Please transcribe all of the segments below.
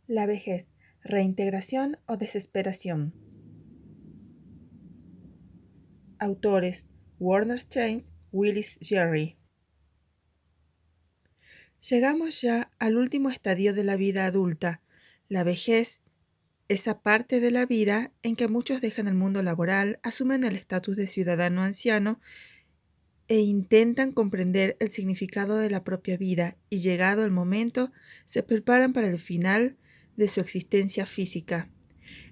La vejez, reintegración o desesperación. Autores: Warner Chains, Willis Jerry. Llegamos ya al último estadio de la vida adulta, la vejez, esa parte de la vida en que muchos dejan el mundo laboral, asumen el estatus de ciudadano anciano e intentan comprender el significado de la propia vida y, llegado el momento, se preparan para el final de su existencia física.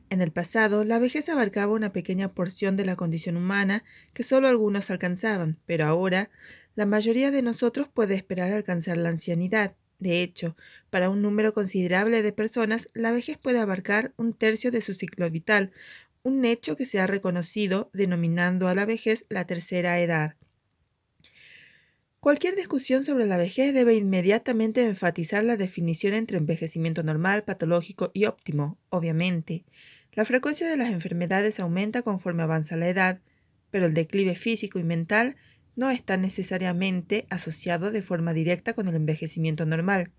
En el pasado, la vejez abarcaba una pequeña porción de la condición humana que solo algunos alcanzaban, pero ahora la mayoría de nosotros puede esperar alcanzar la ancianidad. De hecho, para un número considerable de personas, la vejez puede abarcar un tercio de su ciclo vital, un hecho que se ha reconocido denominando a la vejez la tercera edad. Cualquier discusión sobre la vejez debe inmediatamente enfatizar la definición entre envejecimiento normal, patológico y óptimo. Obviamente, la frecuencia de las enfermedades aumenta conforme avanza la edad, pero el declive físico y mental no está necesariamente asociado de forma directa con el envejecimiento normal.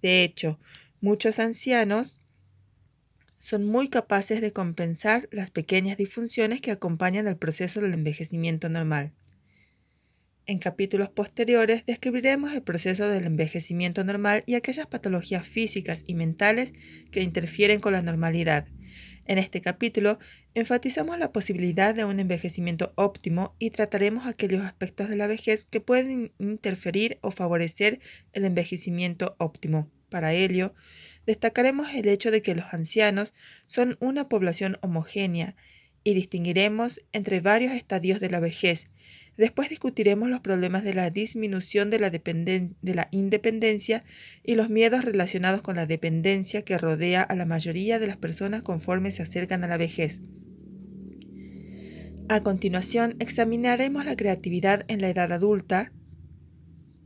De hecho, muchos ancianos son muy capaces de compensar las pequeñas disfunciones que acompañan el proceso del envejecimiento normal. En capítulos posteriores describiremos el proceso del envejecimiento normal y aquellas patologías físicas y mentales que interfieren con la normalidad. En este capítulo enfatizamos la posibilidad de un envejecimiento óptimo y trataremos aquellos aspectos de la vejez que pueden interferir o favorecer el envejecimiento óptimo. Para ello, destacaremos el hecho de que los ancianos son una población homogénea y distinguiremos entre varios estadios de la vejez. Después discutiremos los problemas de la disminución de la independencia y los miedos relacionados con la dependencia que rodea a la mayoría de las personas conforme se acercan a la vejez. A continuación, examinaremos la creatividad en la edad adulta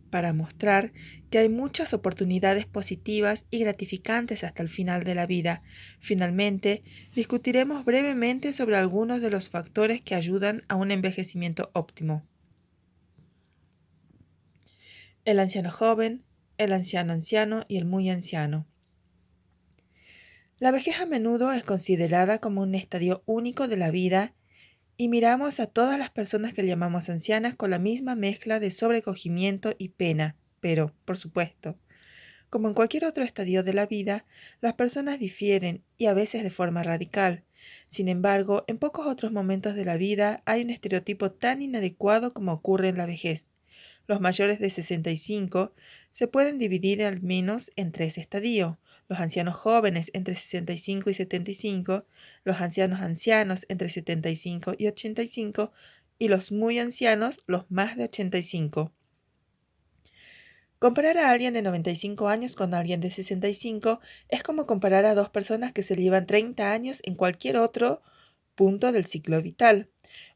para mostrar que hay muchas oportunidades positivas y gratificantes hasta el final de la vida. Finalmente, discutiremos brevemente sobre algunos de los factores que ayudan a un envejecimiento óptimo. El anciano joven, el anciano anciano y el muy anciano. La vejez a menudo es considerada como un estadio único de la vida y miramos a todas las personas que llamamos ancianas con la misma mezcla de sobrecogimiento y pena. Pero, por supuesto, como en cualquier otro estadio de la vida, las personas difieren y a veces de forma radical. Sin embargo, en pocos otros momentos de la vida hay un estereotipo tan inadecuado como ocurre en la vejez. Los mayores de 65 se pueden dividir al menos en tres estadios: los ancianos jóvenes entre 65 y 75, los ancianos ancianos entre 75 y 85 y los muy ancianos, los más de 85. Comparar a alguien de 95 años con alguien de 65 es como comparar a dos personas que se llevan 30 años en cualquier otro punto del ciclo vital.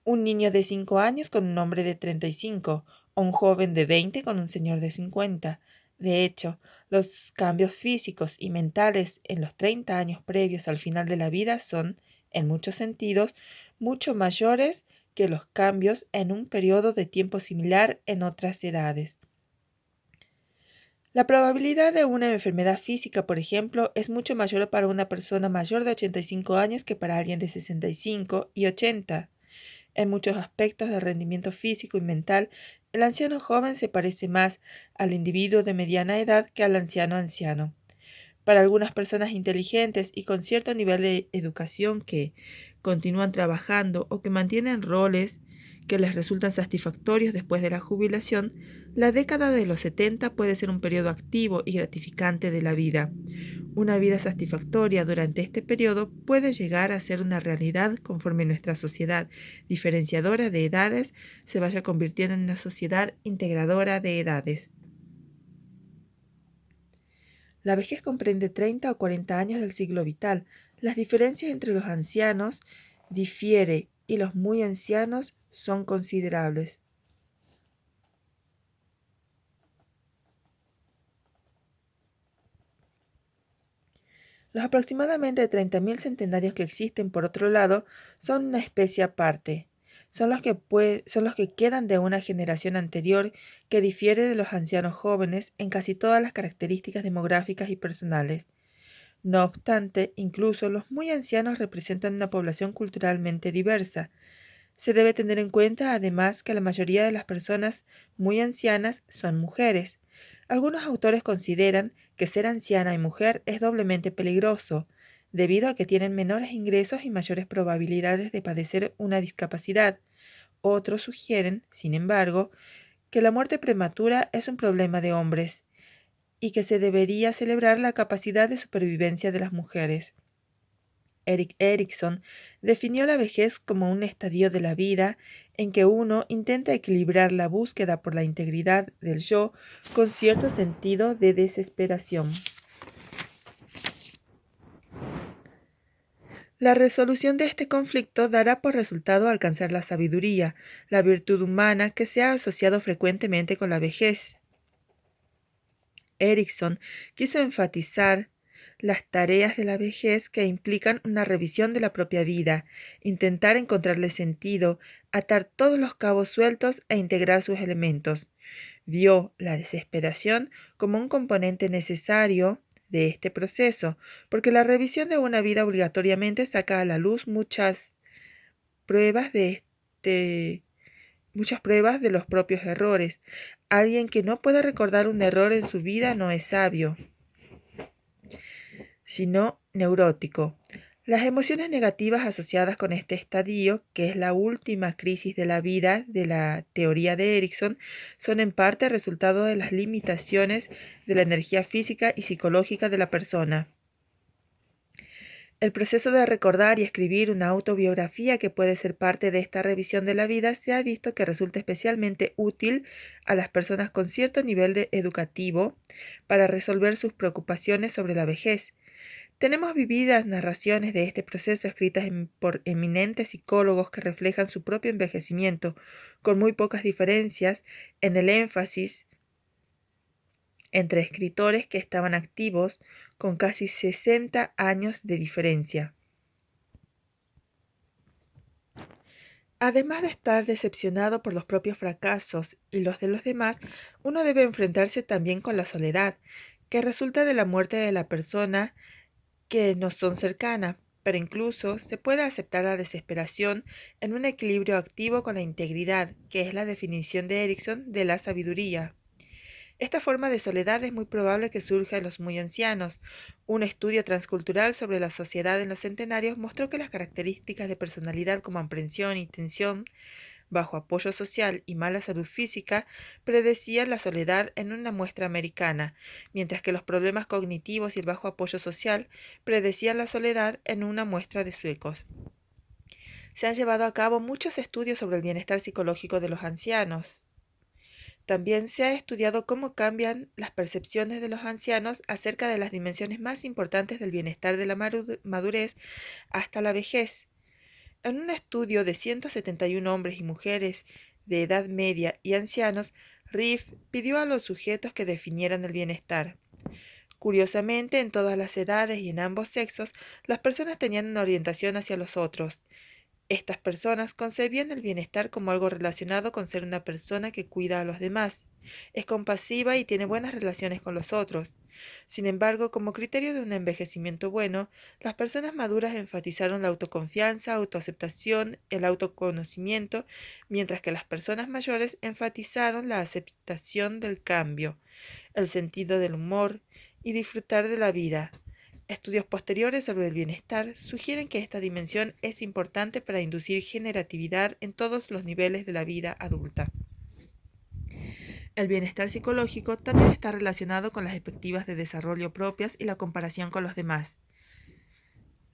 Un niño de 5 años con un hombre de 35, o un joven de 20 con un señor de 50. De hecho, los cambios físicos y mentales en los 30 años previos al final de la vida son, en muchos sentidos, mucho mayores que los cambios en un periodo de tiempo similar en otras edades. La probabilidad de una enfermedad física, por ejemplo, es mucho mayor para una persona mayor de 85 años que para alguien de 65 y 80. En muchos aspectos del rendimiento físico y mental, el anciano joven se parece más al individuo de mediana edad que al anciano anciano. Para algunas personas inteligentes y con cierto nivel de educación que continúan trabajando o que mantienen roles que les resultan satisfactorios después de la jubilación, la década de los 70 puede ser un periodo activo y gratificante de la vida. Una vida satisfactoria durante este periodo puede llegar a ser una realidad conforme nuestra sociedad diferenciadora de edades se vaya convirtiendo en una sociedad integradora de edades. La vejez comprende 30 o 40 años del ciclo vital. Las diferencias entre los ancianos difiere y los muy ancianos son considerables. Los aproximadamente 30.000 centenarios que existen, por otro lado, son una especie aparte. Son los que quedan de una generación anterior que difiere de los ancianos jóvenes en casi todas las características demográficas y personales. No obstante, incluso los muy ancianos representan una población culturalmente diversa. Se debe tener en cuenta además que la mayoría de las personas muy ancianas son mujeres. Algunos autores consideran que ser anciana y mujer es doblemente peligroso, debido a que tienen menores ingresos y mayores probabilidades de padecer una discapacidad. Otros sugieren, sin embargo, que la muerte prematura es un problema de hombres y que se debería celebrar la capacidad de supervivencia de las mujeres. Erik Erikson definió la vejez como un estadio de la vida en que uno intenta equilibrar la búsqueda por la integridad del yo con cierto sentido de desesperación. La resolución de este conflicto dará por resultado alcanzar la sabiduría, la virtud humana que se ha asociado frecuentemente con la vejez. Erikson quiso enfatizar las tareas de la vejez que implican una revisión de la propia vida, intentar encontrarle sentido, atar todos los cabos sueltos e integrar sus elementos. Vio la desesperación como un componente necesario de este proceso, porque la revisión de una vida obligatoriamente saca a la luz pruebas de este, muchas pruebas de los propios errores. Alguien que no pueda recordar un error en su vida no es sabio, sino neurótico. Las emociones negativas asociadas con este estadio, que es la última crisis de la vida de la teoría de Erikson, son en parte resultado de las limitaciones de la energía física y psicológica de la persona. El proceso de recordar y escribir una autobiografía que puede ser parte de esta revisión de la vida se ha visto que resulta especialmente útil a las personas con cierto nivel educativo para resolver sus preocupaciones sobre la vejez. Tenemos vividas narraciones de este proceso escritas por eminentes psicólogos que reflejan su propio envejecimiento, con muy pocas diferencias en el énfasis entre escritores que estaban activos con casi 60 años de diferencia. Además de estar decepcionado por los propios fracasos y los de los demás, uno debe enfrentarse también con la soledad, que resulta de la muerte de la persona que nos son cercanas, pero incluso se puede aceptar la desesperación en un equilibrio activo con la integridad, que es la definición de Erikson de la sabiduría. Esta forma de soledad es muy probable que surja en los muy ancianos. Un estudio transcultural sobre la sociedad en los centenarios mostró que las características de personalidad como aprensión y tensión, bajo apoyo social y mala salud física, predecían la soledad en una muestra americana, mientras que los problemas cognitivos y el bajo apoyo social predecían la soledad en una muestra de suecos. Se han llevado a cabo muchos estudios sobre el bienestar psicológico de los ancianos. También se ha estudiado cómo cambian las percepciones de los ancianos acerca de las dimensiones más importantes del bienestar de la madurez hasta la vejez. En un estudio de 171 hombres y mujeres de edad media y ancianos, Riff pidió a los sujetos que definieran el bienestar. Curiosamente, en todas las edades y en ambos sexos, las personas tenían una orientación hacia los otros. Estas personas concebían el bienestar como algo relacionado con ser una persona que cuida a los demás, es compasiva y tiene buenas relaciones con los otros. Sin embargo, como criterio de un envejecimiento bueno, las personas maduras enfatizaron la autoconfianza, autoaceptación, el autoconocimiento, mientras que las personas mayores enfatizaron la aceptación del cambio, el sentido del humor y disfrutar de la vida. Estudios posteriores sobre el bienestar sugieren que esta dimensión es importante para inducir generatividad en todos los niveles de la vida adulta. El bienestar psicológico también está relacionado con las expectativas de desarrollo propias y la comparación con los demás.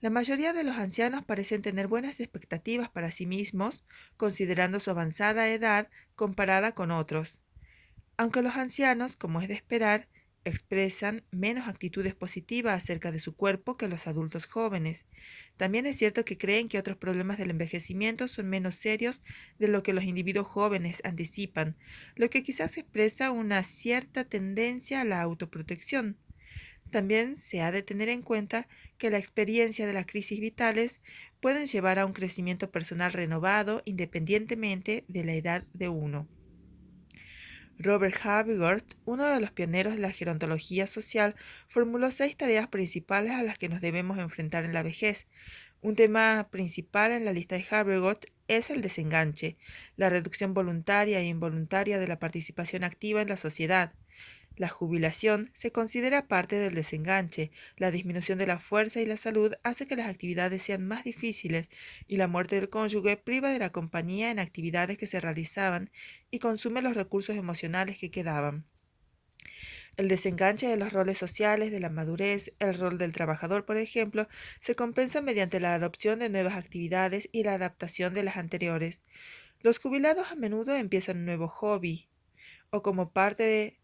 La mayoría de los ancianos parecen tener buenas expectativas para sí mismos, considerando su avanzada edad comparada con otros. Aunque los ancianos, como es de esperar, expresan menos actitudes positivas acerca de su cuerpo que los adultos jóvenes. También es cierto que creen que otros problemas del envejecimiento son menos serios de lo que los individuos jóvenes anticipan, lo que quizás expresa una cierta tendencia a la autoprotección. También se ha de tener en cuenta que la experiencia de las crisis vitales pueden llevar a un crecimiento personal renovado independientemente de la edad de uno. Robert Havighurst, uno de los pioneros de la gerontología social, formuló 6 tareas principales a las que nos debemos enfrentar en la vejez. Un tema principal en la lista de Havighurst es el desenganche, la reducción voluntaria e involuntaria de la participación activa en la sociedad. La jubilación se considera parte del desenganche. La disminución de la fuerza y la salud hace que las actividades sean más difíciles y la muerte del cónyuge priva de la compañía en actividades que se realizaban y consume los recursos emocionales que quedaban. El desenganche de los roles sociales, de la madurez, el rol del trabajador, por ejemplo, se compensa mediante la adopción de nuevas actividades y la adaptación de las anteriores. Los jubilados a menudo empiezan un nuevo hobby o como parte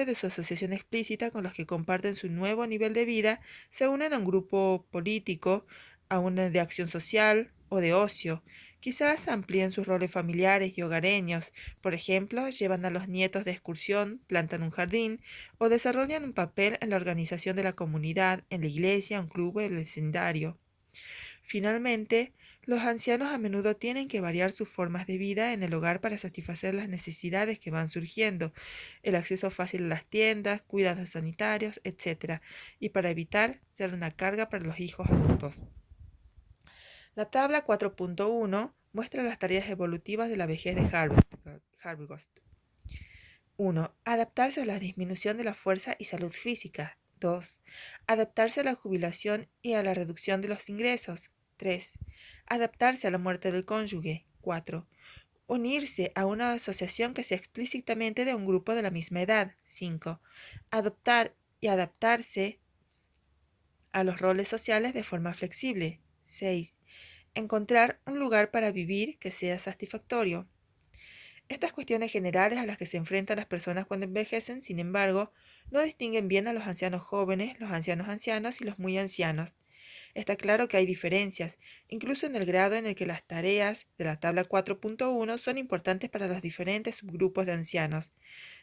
de su asociación explícita con los que comparten su nuevo nivel de vida, se unen a un grupo político, a una de acción social o de ocio. Quizás amplíen sus roles familiares y hogareños, por ejemplo, llevan a los nietos de excursión, plantan un jardín o desarrollan un papel en la organización de la comunidad, en la iglesia, un club o el vecindario. Finalmente, los ancianos a menudo tienen que variar sus formas de vida en el hogar para satisfacer las necesidades que van surgiendo, el acceso fácil a las tiendas, cuidados sanitarios, etc., y para evitar ser una carga para los hijos adultos. La tabla 4.1 muestra las tareas evolutivas de la vejez de Havighurst. 1. Adaptarse a la disminución de la fuerza y salud física. 2. Adaptarse a la jubilación y a la reducción de los ingresos. 3. Adaptarse a la muerte del cónyuge. 4. Unirse a una asociación que sea explícitamente de un grupo de la misma edad. 5. Adoptar y adaptarse a los roles sociales de forma flexible. 6. Encontrar un lugar para vivir que sea satisfactorio. Estas cuestiones generales a las que se enfrentan las personas cuando envejecen, sin embargo, no distinguen bien a los ancianos jóvenes, los ancianos ancianos y los muy ancianos. Está claro que hay diferencias, incluso en el grado en el que las tareas de la tabla 4.1 son importantes para los diferentes subgrupos de ancianos.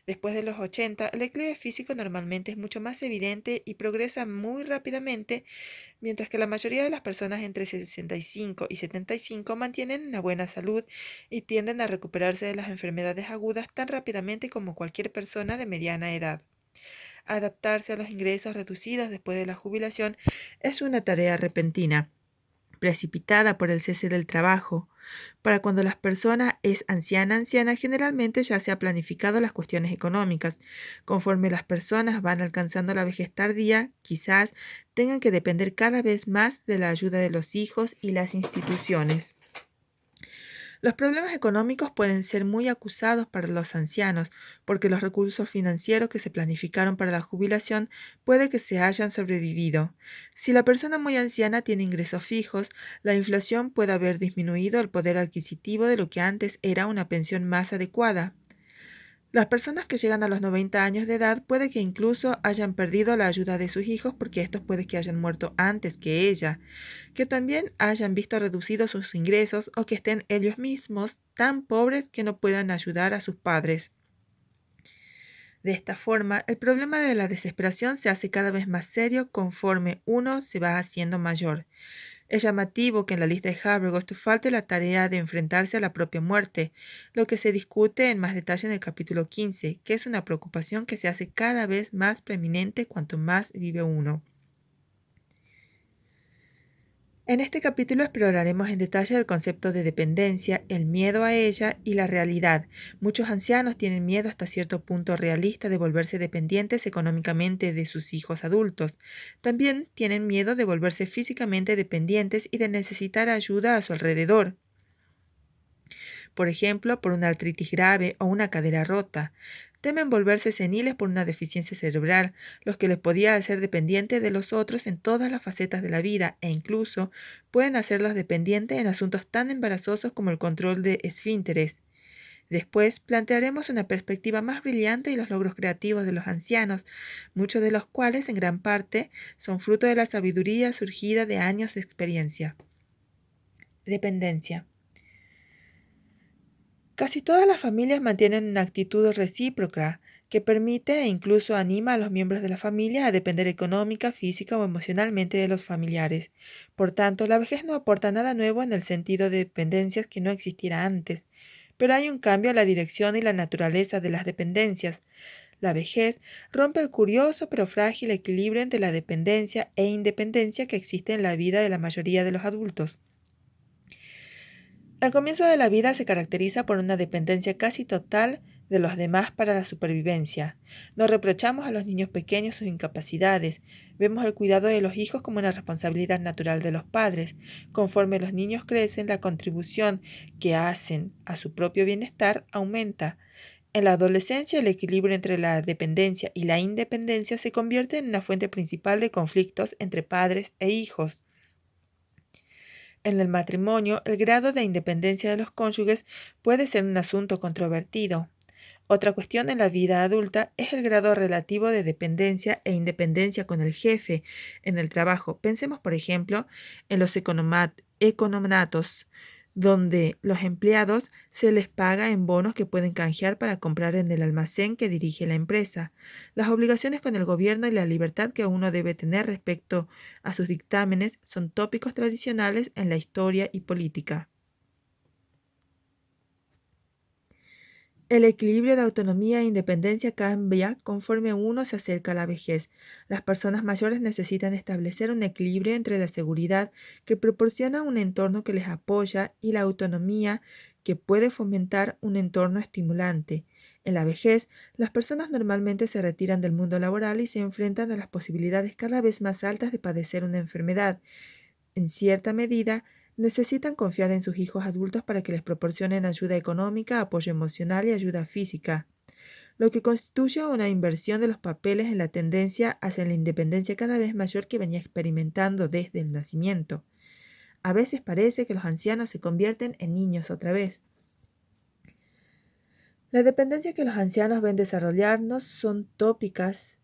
Después de los 80, el declive físico normalmente es mucho más evidente y progresa muy rápidamente, mientras que la mayoría de las personas entre 65 y 75 mantienen una buena salud y tienden a recuperarse de las enfermedades agudas tan rápidamente como cualquier persona de mediana edad. Adaptarse a los ingresos reducidos después de la jubilación es una tarea repentina, precipitada por el cese del trabajo. Para cuando la persona es anciana, generalmente ya se ha planificado las cuestiones económicas. Conforme las personas van alcanzando la vejez tardía, quizás tengan que depender cada vez más de la ayuda de los hijos y las instituciones. Los problemas económicos pueden ser muy acusados para los ancianos, porque los recursos financieros que se planificaron para la jubilación puede que se hayan sobrevivido. Si la persona muy anciana tiene ingresos fijos, la inflación puede haber disminuido el poder adquisitivo de lo que antes era una pensión más adecuada. Las personas que llegan a los 90 años de edad puede que incluso hayan perdido la ayuda de sus hijos porque estos puede que hayan muerto antes que ella, que también hayan visto reducidos sus ingresos o que estén ellos mismos tan pobres que no puedan ayudar a sus padres. De esta forma, el problema de la desesperación se hace cada vez más serio conforme uno se va haciendo mayor. Es llamativo que en la lista de Havighurst falte la tarea de enfrentarse a la propia muerte, lo que se discute en más detalle en el capítulo 15, que es una preocupación que se hace cada vez más preeminente cuanto más vive uno. En este capítulo exploraremos en detalle el concepto de dependencia, el miedo a ella y la realidad. Muchos ancianos tienen miedo hasta cierto punto realista de volverse dependientes económicamente de sus hijos adultos. También tienen miedo de volverse físicamente dependientes y de necesitar ayuda a su alrededor. Por ejemplo, por una artritis grave o una cadera rota. Temen volverse seniles por una deficiencia cerebral, lo que les podía hacer dependientes de los otros en todas las facetas de la vida e incluso pueden hacerlos dependientes en asuntos tan embarazosos como el control de esfínteres. Después plantearemos una perspectiva más brillante y los logros creativos de los ancianos, muchos de los cuales en gran parte son fruto de la sabiduría surgida de años de experiencia. Dependencia. Casi todas las familias mantienen una actitud recíproca que permite e incluso anima a los miembros de la familia a depender económica, física o emocionalmente de los familiares. Por tanto, la vejez no aporta nada nuevo en el sentido de dependencias que no existiera antes. pero hay un cambio en la dirección y la naturaleza de las dependencias. La vejez rompe el curioso pero frágil equilibrio entre la dependencia e independencia que existe en la vida de la mayoría de los adultos. El comienzo de la vida se caracteriza por una dependencia casi total de los demás para la supervivencia. No reprochamos a los niños pequeños sus incapacidades. Vemos el cuidado de los hijos como una responsabilidad natural de los padres. Conforme los niños crecen, la contribución que hacen a su propio bienestar aumenta. En la adolescencia, el equilibrio entre la dependencia y la independencia se convierte en una fuente principal de conflictos entre padres e hijos. En el matrimonio, el grado de independencia de los cónyuges puede ser un asunto controvertido. Otra cuestión en la vida adulta es el grado relativo de dependencia e independencia con el jefe en el trabajo. Pensemos, por ejemplo, en los economatos, donde los empleados se les paga en bonos que pueden canjear para comprar en el almacén que dirige la empresa. Las obligaciones con el gobierno y la libertad que uno debe tener respecto a sus dictámenes son tópicos tradicionales en la historia y política. El equilibrio de autonomía e independencia cambia conforme uno se acerca a la vejez. Las personas mayores necesitan establecer un equilibrio entre la seguridad que proporciona un entorno que les apoya y la autonomía que puede fomentar un entorno estimulante. En la vejez, las personas normalmente se retiran del mundo laboral y se enfrentan a las posibilidades cada vez más altas de padecer una enfermedad. En cierta medida, necesitan confiar en sus hijos adultos para que les proporcionen ayuda económica, apoyo emocional y ayuda física, lo que constituye una inversión de los papeles en la tendencia hacia la independencia cada vez mayor que venía experimentando desde el nacimiento. A veces parece que los ancianos se convierten en niños otra vez. La dependencia que los ancianos ven desarrollar no son típicas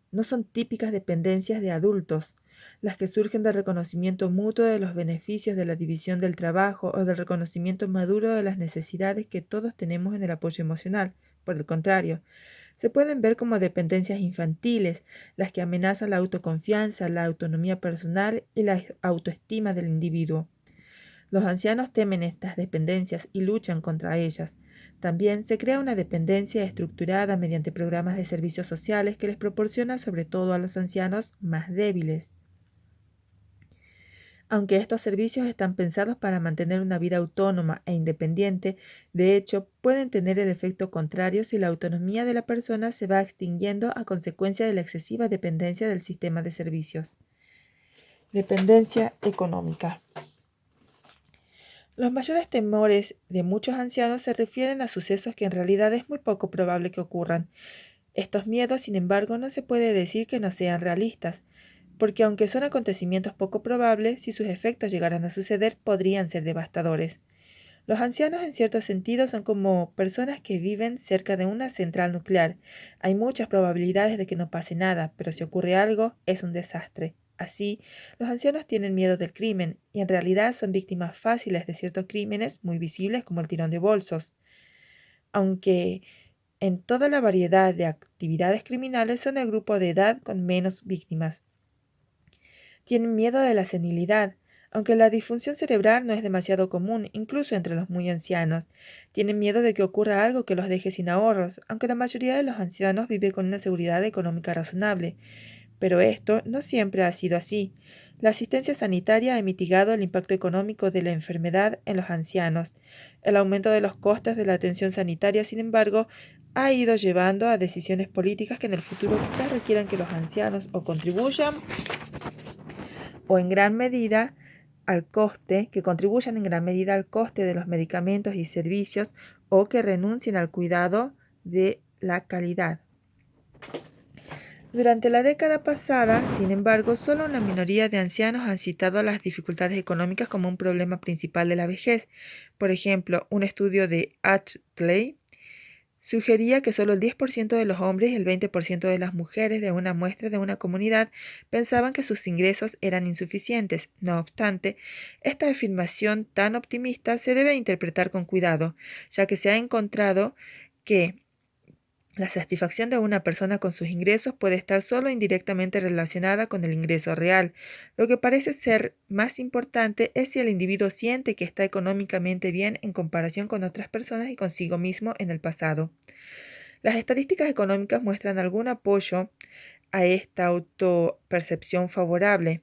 dependencias de adultos, las que surgen del reconocimiento mutuo de los beneficios de la división del trabajo o del reconocimiento maduro de las necesidades que todos tenemos en el apoyo emocional. Por el contrario, se pueden ver como dependencias infantiles, las que amenazan la autoconfianza, la autonomía personal y la autoestima del individuo. Los ancianos temen estas dependencias y luchan contra ellas. También se crea una dependencia estructurada mediante programas de servicios sociales que les proporcionan sobre todo a los ancianos más débiles. Aunque estos servicios están pensados para mantener una vida autónoma e independiente, de hecho, pueden tener el efecto contrario si la autonomía de la persona se va extinguiendo a consecuencia de la excesiva dependencia del sistema de servicios. Dependencia económica. Los mayores temores de muchos ancianos se refieren a sucesos que en realidad es muy poco probable que ocurran. Estos miedos, sin embargo, no se puede decir que no sean realistas, porque aunque son acontecimientos poco probables, si sus efectos llegaran a suceder, podrían ser devastadores. Los ancianos, en cierto sentido, son como personas que viven cerca de una central nuclear. Hay muchas probabilidades de que no pase nada, pero si ocurre algo, es un desastre. Así, los ancianos tienen miedo del crimen y en realidad son víctimas fáciles de ciertos crímenes muy visibles como el tirón de bolsos. Aunque en toda la variedad de actividades criminales son el grupo de edad con menos víctimas. Tienen miedo de la senilidad, aunque la disfunción cerebral no es demasiado común, incluso entre los muy ancianos. Tienen miedo de que ocurra algo que los deje sin ahorros, aunque la mayoría de los ancianos vive con una seguridad económica razonable. Pero esto no siempre ha sido así. La asistencia sanitaria ha mitigado el impacto económico de la enfermedad en los ancianos. El aumento de los costes de la atención sanitaria, sin embargo, ha ido llevando a decisiones políticas que en el futuro quizás requieran que los ancianos o contribuyan o en gran medida contribuyan en gran medida al coste de los medicamentos y servicios o que renuncien al cuidado de la calidad. Durante la década pasada, sin embargo, solo una minoría de ancianos han citado las dificultades económicas como un problema principal de la vejez. Por ejemplo, un estudio de Astley sugería que solo el 10% de los hombres y el 20% de las mujeres de una muestra de una comunidad pensaban que sus ingresos eran insuficientes. No obstante, esta afirmación tan optimista se debe interpretar con cuidado, ya que se ha encontrado que La satisfacción de una persona con sus ingresos puede estar solo indirectamente relacionada con el ingreso real. Lo que parece ser más importante es si el individuo siente que está económicamente bien en comparación con otras personas y consigo mismo en el pasado. Las estadísticas económicas muestran algún apoyo a esta autopercepción favorable.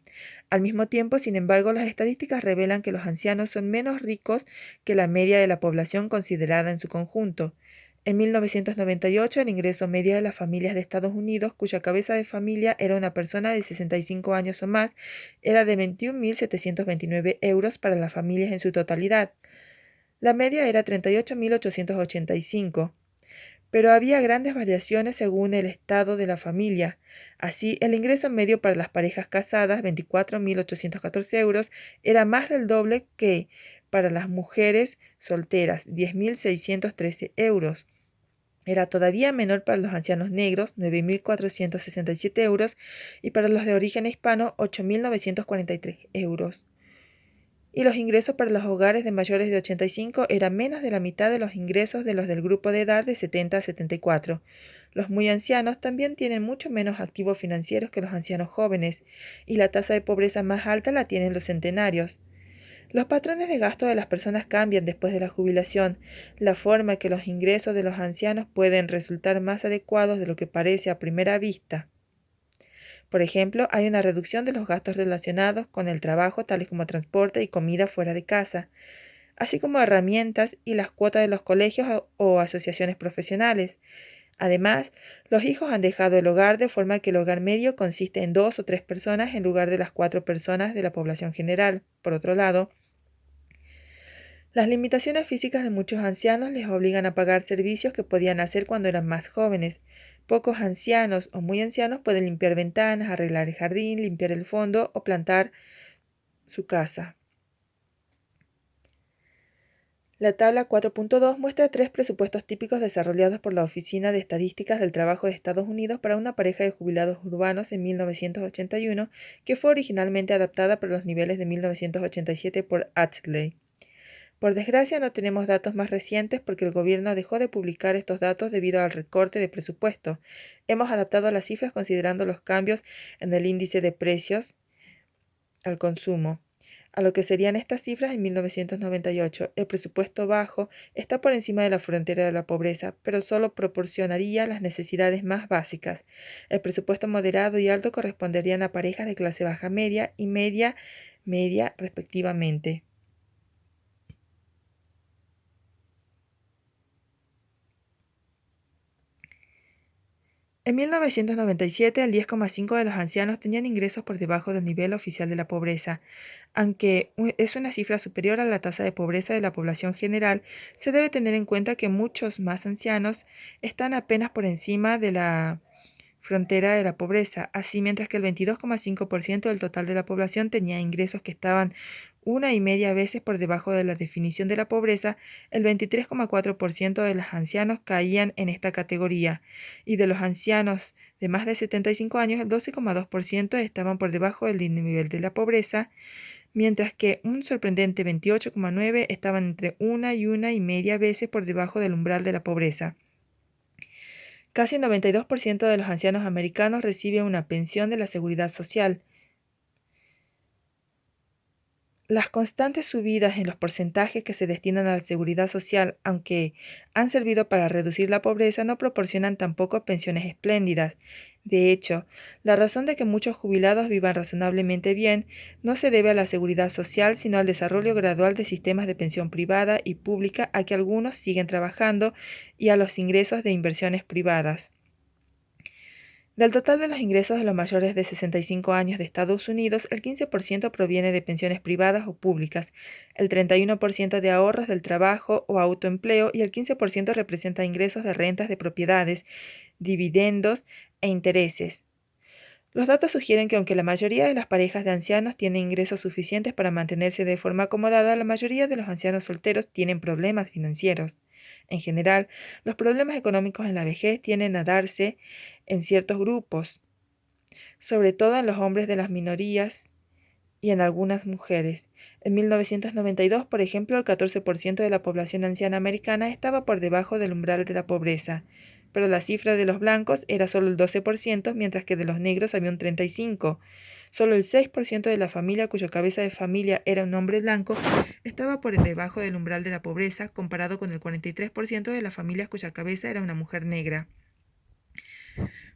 Al mismo tiempo, sin embargo, las estadísticas revelan que los ancianos son menos ricos que la media de la población considerada en su conjunto. En 1998, el ingreso medio de las familias de Estados Unidos, cuya cabeza de familia era una persona de 65 años o más, era de 21.729 euros para las familias en su totalidad. La media era 38.885, pero había grandes variaciones según el estado de la familia. Así, el ingreso medio para las parejas casadas, 24.814 euros, era más del doble que para las mujeres solteras, 10.613 euros. Era todavía menor para los ancianos negros, 9.467 euros, y para los de origen hispano, 8.943 euros. Y los ingresos para los hogares de mayores de 85 eran menos de la mitad de los ingresos de los del grupo de edad de 70 a 74. Los muy ancianos también tienen mucho menos activos financieros que los ancianos jóvenes, y la tasa de pobreza más alta la tienen los centenarios. Los patrones de gasto de las personas cambian después de la jubilación, la forma que los ingresos de los ancianos pueden resultar más adecuados de lo que parece a primera vista. Por ejemplo, hay una reducción de los gastos relacionados con el trabajo, tales como transporte y comida fuera de casa, así como herramientas y las cuotas de los colegios o asociaciones profesionales. Además, los hijos han dejado el hogar de forma que el hogar medio consiste en 2 o 3 personas en lugar de las 4 personas de la población general. Por otro lado, las limitaciones físicas de muchos ancianos les obligan a pagar servicios que podían hacer cuando eran más jóvenes. Pocos ancianos o muy ancianos pueden limpiar ventanas, arreglar el jardín, limpiar el fondo o plantar su casa. La tabla 4.2 muestra 3 presupuestos típicos desarrollados por la Oficina de Estadísticas del Trabajo de Estados Unidos para una pareja de jubilados urbanos en 1981, que fue originalmente adaptada para los niveles de 1987 por Astley. Por desgracia, no tenemos datos más recientes porque el gobierno dejó de publicar estos datos debido al recorte de presupuesto. Hemos adaptado las cifras considerando los cambios en el índice de precios al consumo, a lo que serían estas cifras en 1998. El presupuesto bajo está por encima de la frontera de la pobreza, pero solo proporcionaría las necesidades más básicas. El presupuesto moderado y alto corresponderían a parejas de clase baja media y media media respectivamente. En 1997, el 10,5% de los ancianos tenían ingresos por debajo del nivel oficial de la pobreza. Aunque es una cifra superior a la tasa de pobreza de la población general, se debe tener en cuenta que muchos más ancianos están apenas por encima de la frontera de la pobreza. Así, mientras que el 22,5% del total de la población tenía ingresos que estaban 1,5 veces por debajo de la definición de la pobreza, el 23,4% de los ancianos caían en esta categoría, y de los ancianos de más de 75 años, el 12,2% estaban por debajo del nivel de la pobreza, mientras que un sorprendente 28,9% estaban entre 1 y 1,5 veces por debajo del umbral de la pobreza. Casi el 92% de los ancianos americanos recibe una pensión de la Seguridad Social. Las constantes subidas en los porcentajes que se destinan a la seguridad social, aunque han servido para reducir la pobreza, no proporcionan tampoco pensiones espléndidas. De hecho, la razón de que muchos jubilados vivan razonablemente bien no se debe a la seguridad social, sino al desarrollo gradual de sistemas de pensión privada y pública a que algunos siguen trabajando y a los ingresos de inversiones privadas. Del total de los ingresos de los mayores de 65 años de Estados Unidos, el 15% proviene de pensiones privadas o públicas, el 31% de ahorros del trabajo o autoempleo y el 15% representa ingresos de rentas de propiedades, dividendos e intereses. Los datos sugieren que aunque la mayoría de las parejas de ancianos tienen ingresos suficientes para mantenerse de forma acomodada, la mayoría de los ancianos solteros tienen problemas financieros. En general, los problemas económicos en la vejez tienden a darse en ciertos grupos, sobre todo en los hombres de las minorías y en algunas mujeres. En 1992, por ejemplo, el 14% de la población anciana americana estaba por debajo del umbral de la pobreza. pero la cifra de los blancos era solo el 12%, mientras que de los negros había un 35%. Solo el 6% de la familia cuya cabeza de familia era un hombre blanco estaba por debajo del umbral de la pobreza, comparado con el 43% de las familias cuya cabeza era una mujer negra.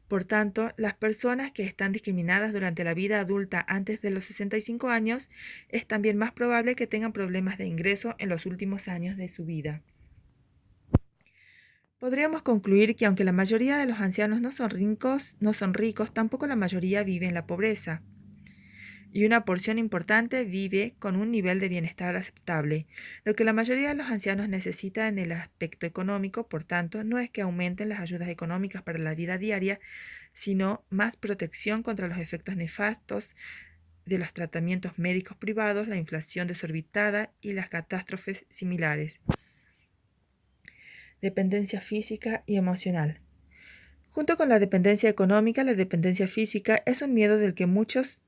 Por tanto, las personas que están discriminadas durante la vida adulta antes de los 65 años es también más probable que tengan problemas de ingreso en los últimos años de su vida. Podríamos concluir que aunque la mayoría de los ancianos no son ricos, tampoco la mayoría vive en la pobreza. Y una porción importante vive con un nivel de bienestar aceptable. Lo que la mayoría de los ancianos necesita en el aspecto económico, por tanto, no es que aumenten las ayudas económicas para la vida diaria, sino más protección contra los efectos nefastos de los tratamientos médicos privados, la inflación desorbitada y las catástrofes similares. Dependencia física y emocional. Junto con la dependencia económica, la dependencia física es un miedo del que muchas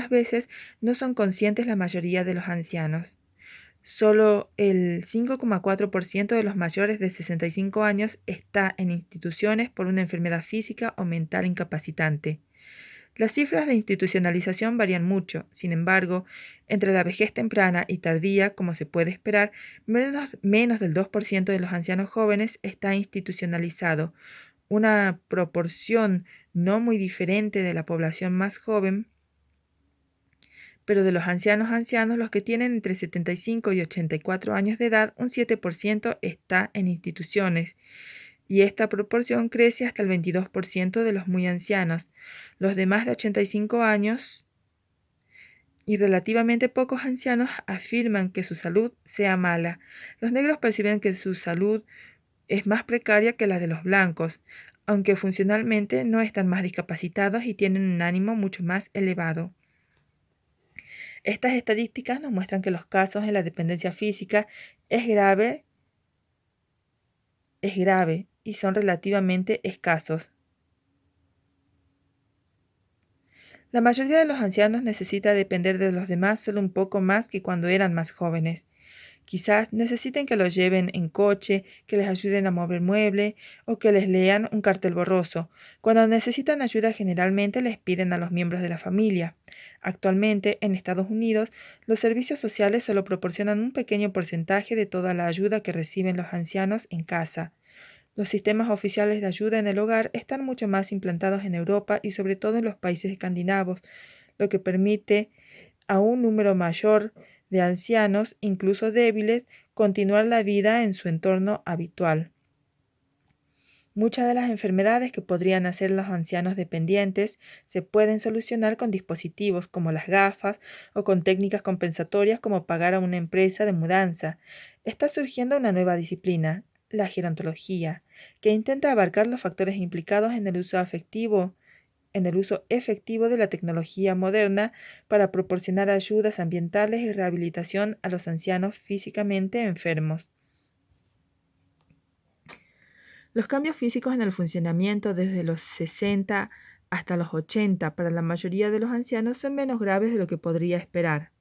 veces no son conscientes la mayoría de los ancianos. Solo el 5,4% de los mayores de 65 años está en instituciones por una enfermedad física o mental incapacitante. Las cifras de institucionalización varían mucho, sin embargo, entre la vejez temprana y tardía, como se puede esperar, menos del 2% de los ancianos jóvenes está institucionalizado, una proporción no muy diferente de la población más joven, pero de los ancianos, los que tienen entre 75 y 84 años de edad, un 7% está en instituciones, y esta proporción crece hasta el 22% de los muy ancianos. Los de más de 85 años y relativamente pocos ancianos afirman que su salud sea mala. Los negros perciben que su salud es más precaria que la de los blancos, aunque funcionalmente no están más discapacitados y tienen un ánimo mucho más elevado. Estas estadísticas nos muestran que los casos en la dependencia física es grave y son relativamente escasos. La mayoría de los ancianos necesita depender de los demás solo un poco más que cuando eran más jóvenes. Quizás necesiten que los lleven en coche, que les ayuden a mover mueble o que les lean un cartel borroso. Cuando necesitan ayuda generalmente les piden a los miembros de la familia. Actualmente, en Estados Unidos, los servicios sociales solo proporcionan un pequeño porcentaje de toda la ayuda que reciben los ancianos en casa. Los sistemas oficiales de ayuda en el hogar están mucho más implantados en Europa y sobre todo en los países escandinavos, lo que permite a un número mayor de ancianos, incluso débiles, continuar la vida en su entorno habitual. Muchas de las enfermedades que podrían hacer los ancianos dependientes se pueden solucionar con dispositivos como las gafas o con técnicas compensatorias como pagar a una empresa de mudanza. Está surgiendo una nueva disciplina, la gerontología, que intenta abarcar los factores implicados en el uso efectivo de la tecnología moderna para proporcionar ayudas ambientales y rehabilitación a los ancianos físicamente enfermos. Los cambios físicos en el funcionamiento desde los 60 hasta los 80 para la mayoría de los ancianos son menos graves de lo que podría esperar.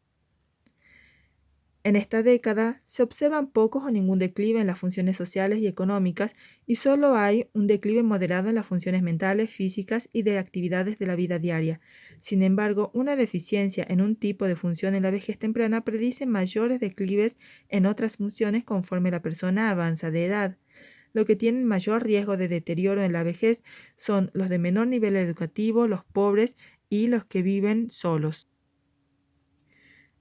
En esta década se observan pocos o ningún declive en las funciones sociales y económicas y solo hay un declive moderado en las funciones mentales, físicas y de actividades de la vida diaria. Sin embargo, una deficiencia en un tipo de función en la vejez temprana predice mayores declives en otras funciones conforme la persona avanza de edad. Los que tienen mayor riesgo de deterioro en la vejez son los de menor nivel educativo, los pobres y los que viven solos.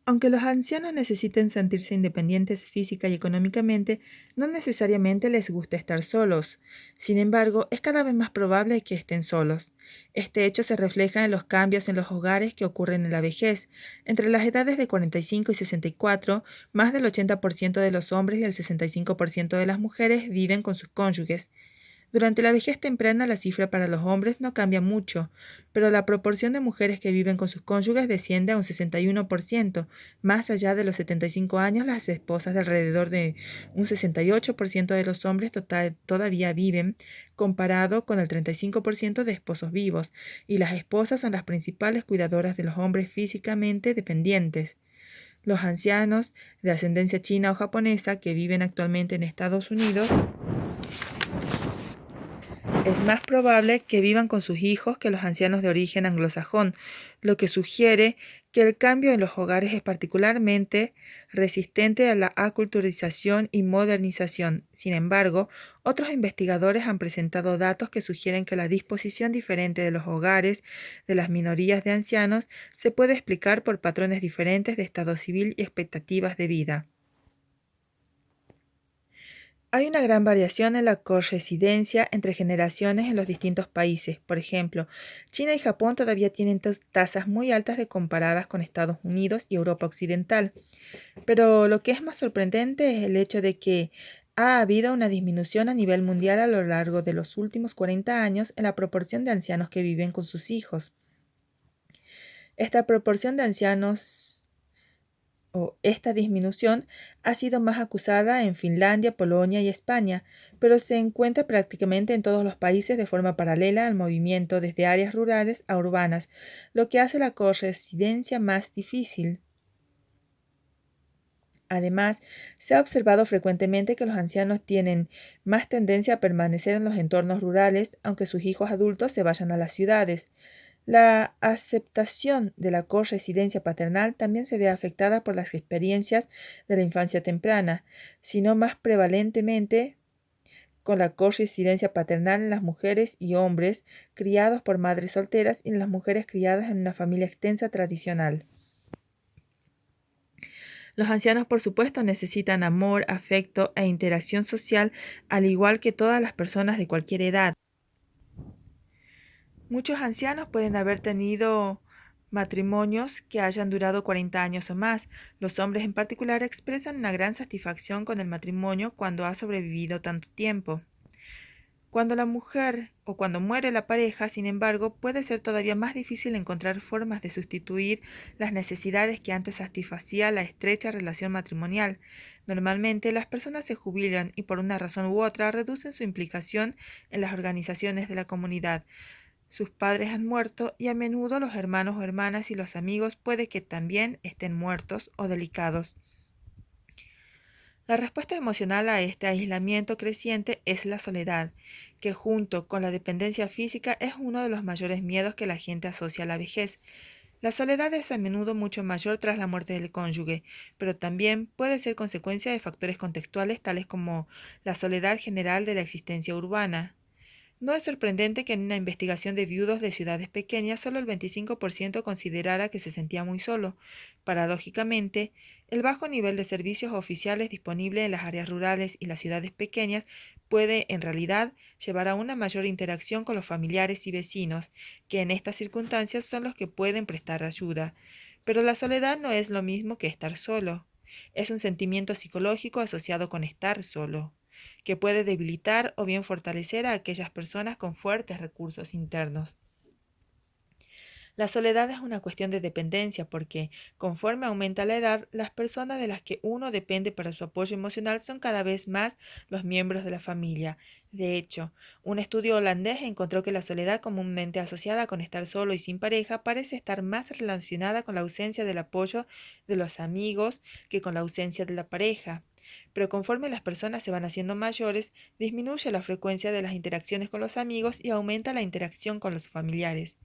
Aunque los ancianos necesiten sentirse independientes física y económicamente, no necesariamente les gusta estar solos. Sin embargo, es cada vez más probable que estén solos. Este hecho se refleja en los cambios en los hogares que ocurren en la vejez. Entre las edades de 45 y 64, más del 80% de los hombres y el 65% de las mujeres viven con sus cónyuges. Durante la vejez temprana la cifra para los hombres no cambia mucho, pero la proporción de mujeres que viven con sus cónyuges desciende a un 61%. Más allá de los 75 años, las esposas de alrededor de un 68% de los hombres todavía viven, comparado con el 35% de esposos vivos, y las esposas son las principales cuidadoras de los hombres físicamente dependientes. Los ancianos de ascendencia china o japonesa que viven actualmente en Estados Unidos es más probable que vivan con sus hijos que los ancianos de origen anglosajón, lo que sugiere que el cambio en los hogares es particularmente resistente a la aculturización y modernización. Sin embargo, otros investigadores han presentado datos que sugieren que la disposición diferente de los hogares de las minorías de ancianos se puede explicar por patrones diferentes de estado civil y expectativas de vida. Hay una gran variación en la corresidencia entre generaciones en los distintos países. Por ejemplo, China y Japón todavía tienen tasas muy altas de comparadas con Estados Unidos y Europa Occidental. Pero lo que es más sorprendente es el hecho de que ha habido una disminución a nivel mundial a lo largo de los últimos 40 años en la proporción de ancianos que viven con sus hijos. Esta proporción de ancianos esta disminución ha sido más acusada en Finlandia, Polonia y España, pero se encuentra prácticamente en todos los países de forma paralela al movimiento desde áreas rurales a urbanas, lo que hace la corresidencia más difícil. Además, se ha observado frecuentemente que los ancianos tienen más tendencia a permanecer en los entornos rurales, aunque sus hijos adultos se vayan a las ciudades. La aceptación de la corresidencia paternal también se ve afectada por las experiencias de la infancia temprana, sino más prevalentemente con la corresidencia paternal en las mujeres y hombres criados por madres solteras y en las mujeres criadas en una familia extensa tradicional. Los ancianos, por supuesto, necesitan amor, afecto e interacción social, al igual que todas las personas de cualquier edad. Muchos ancianos pueden haber tenido matrimonios que hayan durado 40 años o más. Los hombres en particular expresan una gran satisfacción con el matrimonio cuando ha sobrevivido tanto tiempo. Cuando la mujer o cuando muere la pareja, sin embargo, puede ser todavía más difícil encontrar formas de sustituir las necesidades que antes satisfacía la estrecha relación matrimonial. Normalmente las personas se jubilan y por una razón u otra reducen su implicación en las organizaciones de la comunidad. Sus padres han muerto y a menudo los hermanos o hermanas y los amigos puede que también estén muertos o delicados. La respuesta emocional a este aislamiento creciente es la soledad, que junto con la dependencia física es uno de los mayores miedos que la gente asocia a la vejez. La soledad es a menudo mucho mayor tras la muerte del cónyuge, pero también puede ser consecuencia de factores contextuales tales como la soledad general de la existencia urbana. No es sorprendente que en una investigación de viudos de ciudades pequeñas solo el 25% considerara que se sentía muy solo. Paradójicamente, el bajo nivel de servicios oficiales disponibles en las áreas rurales y las ciudades pequeñas puede, en realidad, llevar a una mayor interacción con los familiares y vecinos, que en estas circunstancias son los que pueden prestar ayuda. Pero la soledad no es lo mismo que estar solo. Es un sentimiento psicológico asociado con estar solo, que puede debilitar o bien fortalecer a aquellas personas con fuertes recursos internos. La soledad es una cuestión de dependencia porque, conforme aumenta la edad, las personas de las que uno depende para su apoyo emocional son cada vez más los miembros de la familia. De hecho, un estudio holandés encontró que la soledad comúnmente asociada con estar solo y sin pareja parece estar más relacionada con la ausencia del apoyo de los amigos que con la ausencia de la pareja. Pero conforme las personas se van haciendo mayores, disminuye la frecuencia de las interacciones con los amigos y aumenta la interacción con los familiares.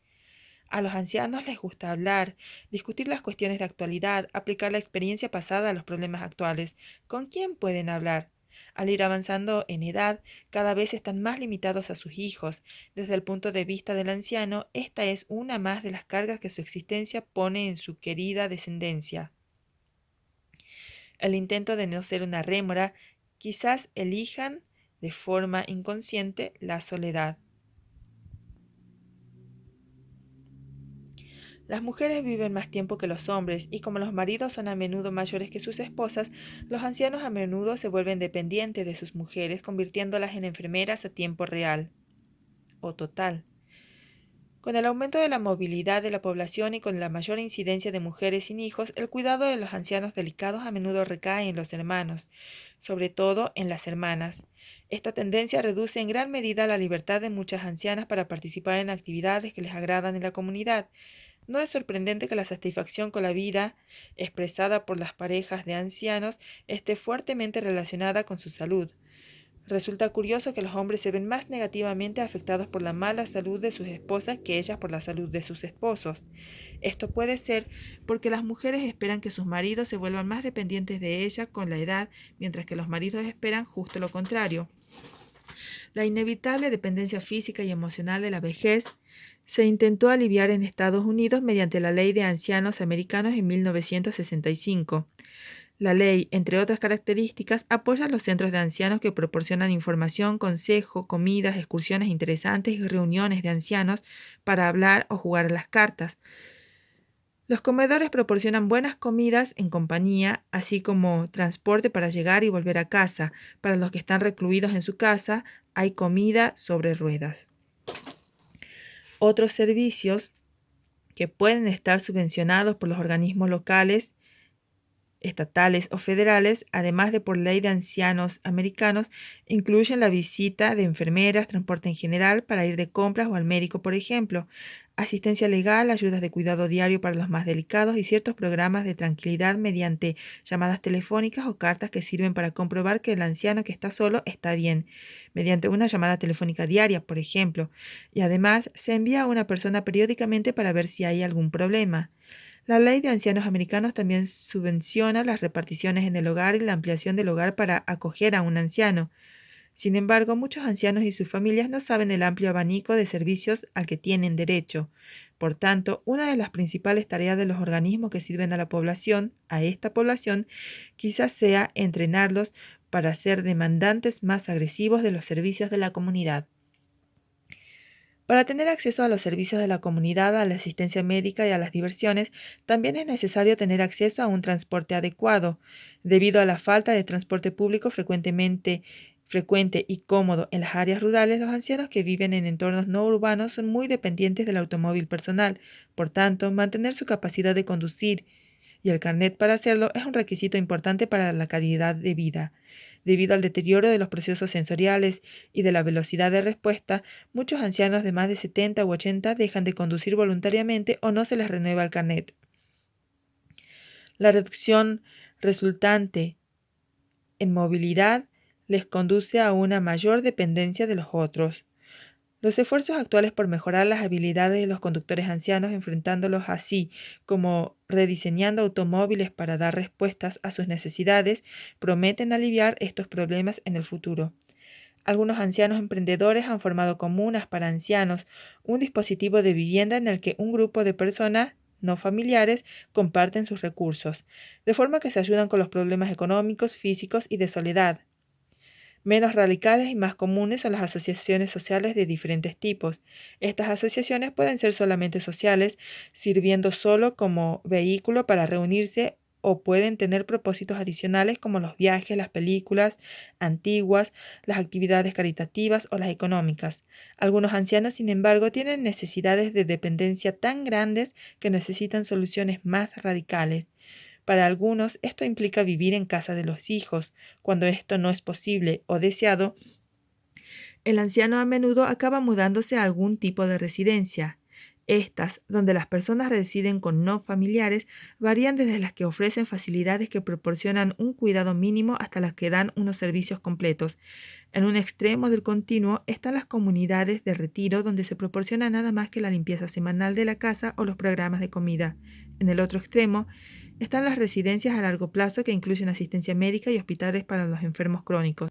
A los ancianos les gusta hablar, discutir las cuestiones de actualidad, aplicar la experiencia pasada a los problemas actuales. ¿Con quién pueden hablar? Al ir avanzando en edad, cada vez están más limitados a sus hijos. Desde el punto de vista del anciano, esta es una más de las cargas que su existencia pone en su querida descendencia. El intento de no ser una rémora, quizás elijan de forma inconsciente la soledad. Las mujeres viven más tiempo que los hombres y como los maridos son a menudo mayores que sus esposas, los ancianos a menudo se vuelven dependientes de sus mujeres, convirtiéndolas en enfermeras a tiempo real o total. Con el aumento de la movilidad de la población y con la mayor incidencia de mujeres sin hijos, el cuidado de los ancianos delicados a menudo recae en los hermanos, sobre todo en las hermanas. Esta tendencia reduce en gran medida la libertad de muchas ancianas para participar en actividades que les agradan en la comunidad. No es sorprendente que la satisfacción con la vida, expresada por las parejas de ancianos, esté fuertemente relacionada con su salud. Resulta curioso que los hombres se ven más negativamente afectados por la mala salud de sus esposas que ellas por la salud de sus esposos. Esto puede ser porque las mujeres esperan que sus maridos se vuelvan más dependientes de ellas con la edad, mientras que los maridos esperan justo lo contrario. La inevitable dependencia física y emocional de la vejez se intentó aliviar en Estados Unidos mediante la Ley de Ancianos Americanos en 1965. La ley, entre otras características, apoya a los centros de ancianos que proporcionan información, consejo, comidas, excursiones interesantes y reuniones de ancianos para hablar o jugar a las cartas. Los comedores proporcionan buenas comidas en compañía, así como transporte para llegar y volver a casa. Para los que están recluidos en su casa, hay comida sobre ruedas. Otros servicios que pueden estar subvencionados por los organismos locales, estatales o federales, además de por ley de ancianos americanos, incluyen la visita de enfermeras, transporte en general para ir de compras o al médico, por ejemplo, asistencia legal, ayudas de cuidado diario para los más delicados y ciertos programas de tranquilidad mediante llamadas telefónicas o cartas que sirven para comprobar que el anciano que está solo está bien, mediante una llamada telefónica diaria, por ejemplo, y además se envía a una persona periódicamente para ver si hay algún problema. La Ley de Ancianos Americanos también subvenciona las reparticiones en el hogar y la ampliación del hogar para acoger a un anciano. Sin embargo, muchos ancianos y sus familias no saben el amplio abanico de servicios al que tienen derecho. Por tanto, una de las principales tareas de los organismos que sirven a esta población, quizás sea entrenarlos para ser demandantes más agresivos de los servicios de la comunidad. Para tener acceso a los servicios de la comunidad, a la asistencia médica y a las diversiones, también es necesario tener acceso a un transporte adecuado. Debido a la falta de transporte público frecuente y cómodo en las áreas rurales, los ancianos que viven en entornos no urbanos son muy dependientes del automóvil personal. Por tanto, mantener su capacidad de conducir y el carnet para hacerlo es un requisito importante para la calidad de vida. Debido al deterioro de los procesos sensoriales y de la velocidad de respuesta, muchos ancianos de más de 70 u 80 dejan de conducir voluntariamente o no se les renueva el carnet. La reducción resultante en movilidad les conduce a una mayor dependencia de los otros. Los esfuerzos actuales por mejorar las habilidades de los conductores ancianos, enfrentándolos así como rediseñando automóviles para dar respuestas a sus necesidades, prometen aliviar estos problemas en el futuro. Algunos ancianos emprendedores han formado comunas para ancianos, un dispositivo de vivienda en el que un grupo de personas no familiares comparten sus recursos, de forma que se ayudan con los problemas económicos, físicos y de soledad. Menos radicales y más comunes son las asociaciones sociales de diferentes tipos. Estas asociaciones pueden ser solamente sociales, sirviendo solo como vehículo para reunirse, o pueden tener propósitos adicionales como los viajes, las películas antiguas, las actividades caritativas o las económicas. Algunos ancianos, sin embargo, tienen necesidades de dependencia tan grandes que necesitan soluciones más radicales. Para algunos, esto implica vivir en casa de los hijos. Cuando esto no es posible o deseado, el anciano a menudo acaba mudándose a algún tipo de residencia. Estas, donde las personas residen con no familiares, varían desde las que ofrecen facilidades que proporcionan un cuidado mínimo hasta las que dan unos servicios completos. En un extremo del continuo están las comunidades de retiro, donde se proporciona nada más que la limpieza semanal de la casa o los programas de comida. En el otro extremo están las residencias a largo plazo, que incluyen asistencia médica y hospitales para los enfermos crónicos.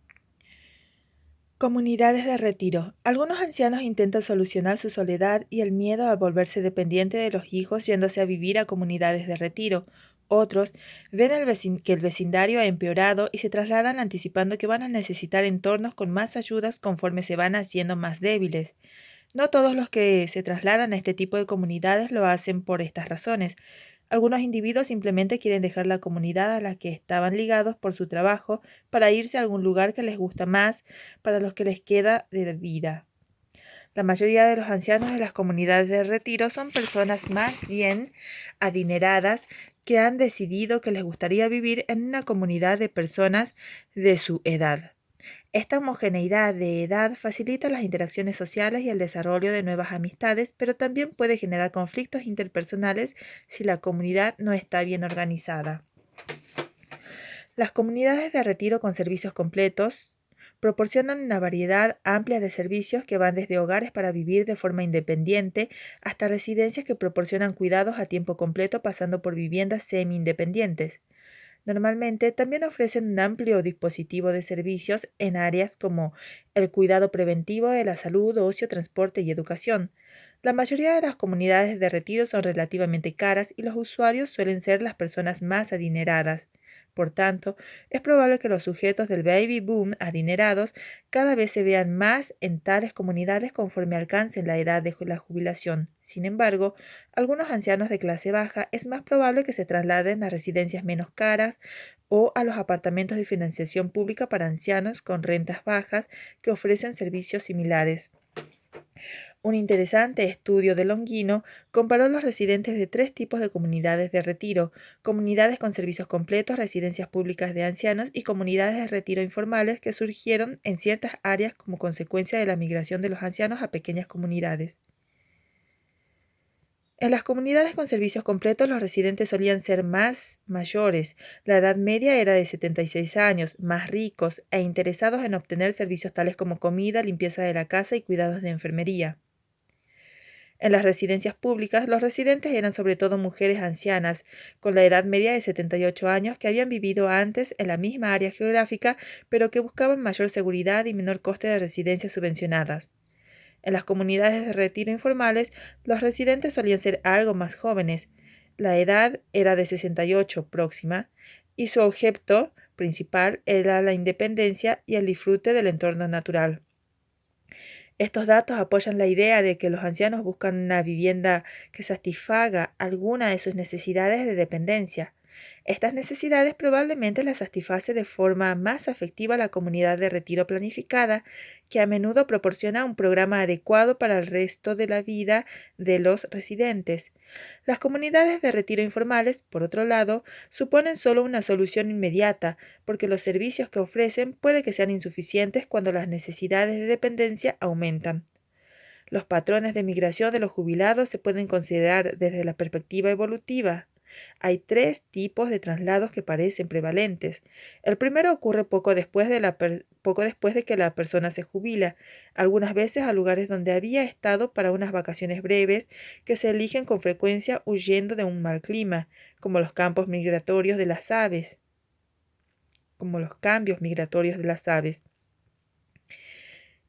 Comunidades de retiro. Algunos ancianos intentan solucionar su soledad y el miedo al volverse dependiente de los hijos yéndose a vivir a comunidades de retiro. Otros ven que el vecindario ha empeorado y se trasladan anticipando que van a necesitar entornos con más ayudas conforme se van haciendo más débiles. No todos los que se trasladan a este tipo de comunidades lo hacen por estas razones. Algunos individuos simplemente quieren dejar la comunidad a la que estaban ligados por su trabajo para irse a algún lugar que les gusta más, para los que les queda de vida. La mayoría de los ancianos de las comunidades de retiro son personas más bien adineradas que han decidido que les gustaría vivir en una comunidad de personas de su edad. Esta homogeneidad de edad facilita las interacciones sociales y el desarrollo de nuevas amistades, pero también puede generar conflictos interpersonales si la comunidad no está bien organizada. Las comunidades de retiro con servicios completos Proporcionan una variedad amplia de servicios que van desde hogares para vivir de forma independiente hasta residencias que proporcionan cuidados a tiempo completo pasando por viviendas semi-independientes. Normalmente también ofrecen un amplio dispositivo de servicios en áreas como el cuidado preventivo de la salud, ocio, transporte y educación. La mayoría de las comunidades de retiro son relativamente caras y los usuarios suelen ser las personas más adineradas. Por tanto, es probable que los sujetos del baby boom adinerados cada vez se vean más en tales comunidades conforme alcancen la edad de la jubilación. Sin embargo, algunos ancianos de clase baja es más probable que se trasladen a residencias menos caras o a los apartamentos de financiación pública para ancianos con rentas bajas que ofrecen servicios similares. Un interesante estudio de Longino comparó los residentes de tres tipos de comunidades de retiro: comunidades con servicios completos, residencias públicas de ancianos y comunidades de retiro informales que surgieron en ciertas áreas como consecuencia de la migración de los ancianos a pequeñas comunidades. En las comunidades con servicios completos, los residentes solían ser más mayores. La edad media era de 76 años, más ricos e interesados en obtener servicios tales como comida, limpieza de la casa y cuidados de enfermería. En las residencias públicas, los residentes eran sobre todo mujeres ancianas, con la edad media de 78 años, que habían vivido antes en la misma área geográfica, pero que buscaban mayor seguridad y menor coste de residencias subvencionadas. En las comunidades de retiro informales, los residentes solían ser algo más jóvenes. La edad era de 68 próxima, y su objeto principal era la independencia y el disfrute del entorno natural. Estos datos apoyan la idea de que los ancianos buscan una vivienda que satisfaga alguna de sus necesidades de dependencia. Estas necesidades probablemente las satisface de forma más afectiva la comunidad de retiro planificada, que a menudo proporciona un programa adecuado para el resto de la vida de los residentes. Las comunidades de retiro informales, por otro lado, suponen solo una solución inmediata, porque los servicios que ofrecen puede que sean insuficientes cuando las necesidades de dependencia aumentan. Los patrones de migración de los jubilados se pueden considerar desde la perspectiva evolutiva. Hay tres tipos de traslados que parecen prevalentes. El primero ocurre poco después de que la persona se jubila, algunas veces a lugares donde había estado para unas vacaciones breves que se eligen con frecuencia huyendo de un mal clima, como los campos migratorios de las aves, como los cambios migratorios de las aves.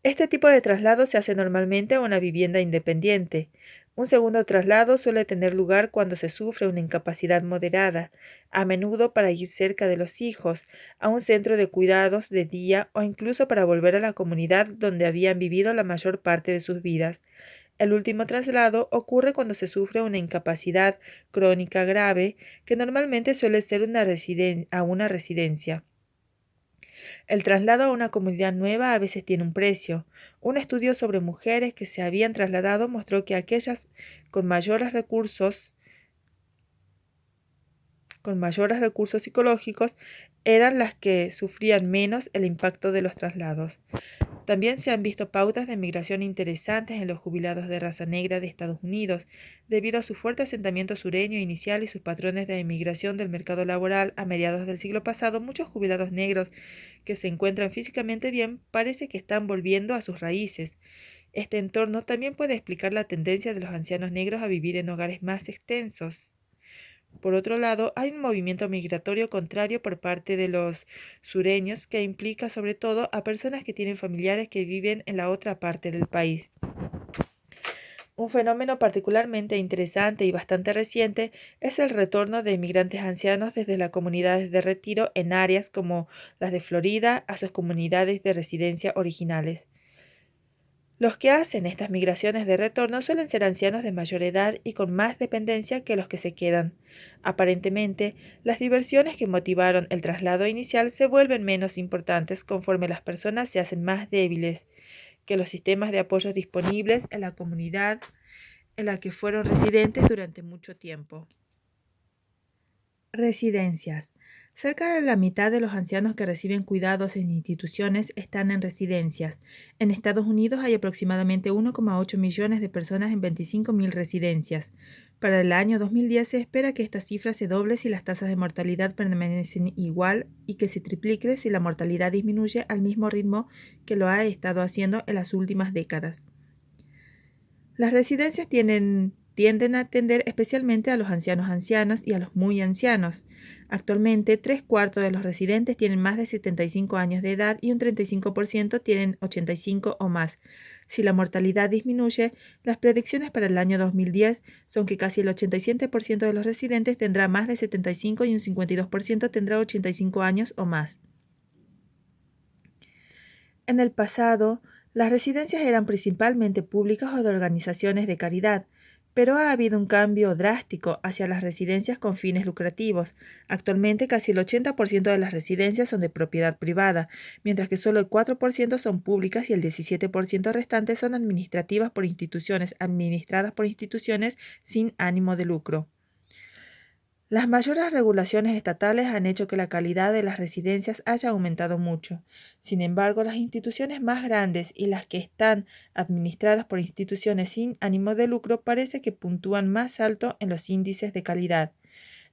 Este tipo de traslado se hace normalmente a una vivienda independiente. Un segundo traslado suele tener lugar cuando se sufre una incapacidad moderada, a menudo para ir cerca de los hijos, a un centro de cuidados de día o incluso para volver a la comunidad donde habían vivido la mayor parte de sus vidas. El último traslado ocurre cuando se sufre una incapacidad crónica grave, que normalmente suele ser a una residencia. El traslado a una comunidad nueva a veces tiene un precio. Un estudio sobre mujeres que se habían trasladado mostró que aquellas con mayores recursos psicológicos eran las que sufrían menos el impacto de los traslados. También se han visto pautas de migración interesantes en los jubilados de raza negra de Estados Unidos, debido a su fuerte asentamiento sureño inicial y sus patrones de emigración del mercado laboral a mediados del siglo pasado. Muchos jubilados negros que se encuentran físicamente bien parece que están volviendo a sus raíces. Este entorno también puede explicar la tendencia de los ancianos negros a vivir en hogares más extensos. Por otro lado, hay un movimiento migratorio contrario por parte de los sureños que implica sobre todo a personas que tienen familiares que viven en la otra parte del país. Un fenómeno particularmente interesante y bastante reciente es el retorno de inmigrantes ancianos desde las comunidades de retiro en áreas como las de Florida a sus comunidades de residencia originales. Los que hacen estas migraciones de retorno suelen ser ancianos de mayor edad y con más dependencia que los que se quedan. Aparentemente, las diversiones que motivaron el traslado inicial se vuelven menos importantes conforme las personas se hacen más débiles, que los sistemas de apoyo disponibles en la comunidad en la que fueron residentes durante mucho tiempo. Residencias. Cerca de la mitad de los ancianos que reciben cuidados en instituciones están en residencias. En Estados Unidos hay aproximadamente 1,8 millones de personas en 25.000 residencias. Para el año 2010 se espera que esta cifra se doble si las tasas de mortalidad permanecen igual y que se triplique si la mortalidad disminuye al mismo ritmo que lo ha estado haciendo en las últimas décadas. Las residencias tienden a atender especialmente a los ancianos y a los muy ancianos. Actualmente, 3/4 de los residentes tienen más de 75 años de edad y un 35% tienen 85 o más. Si la mortalidad disminuye, las predicciones para el año 2010 son que casi el 87% de los residentes tendrá más de 75 y un 52% tendrá 85 años o más. En el pasado, las residencias eran principalmente públicas o de organizaciones de caridad, pero ha habido un cambio drástico hacia las residencias con fines lucrativos. Actualmente casi el 80% de las residencias son de propiedad privada, mientras que solo el 4% son públicas y el 17% restante son administradas por instituciones sin ánimo de lucro. Las mayores regulaciones estatales han hecho que la calidad de las residencias haya aumentado mucho. Sin embargo, las instituciones más grandes y las que están administradas por instituciones sin ánimo de lucro parece que puntúan más alto en los índices de calidad.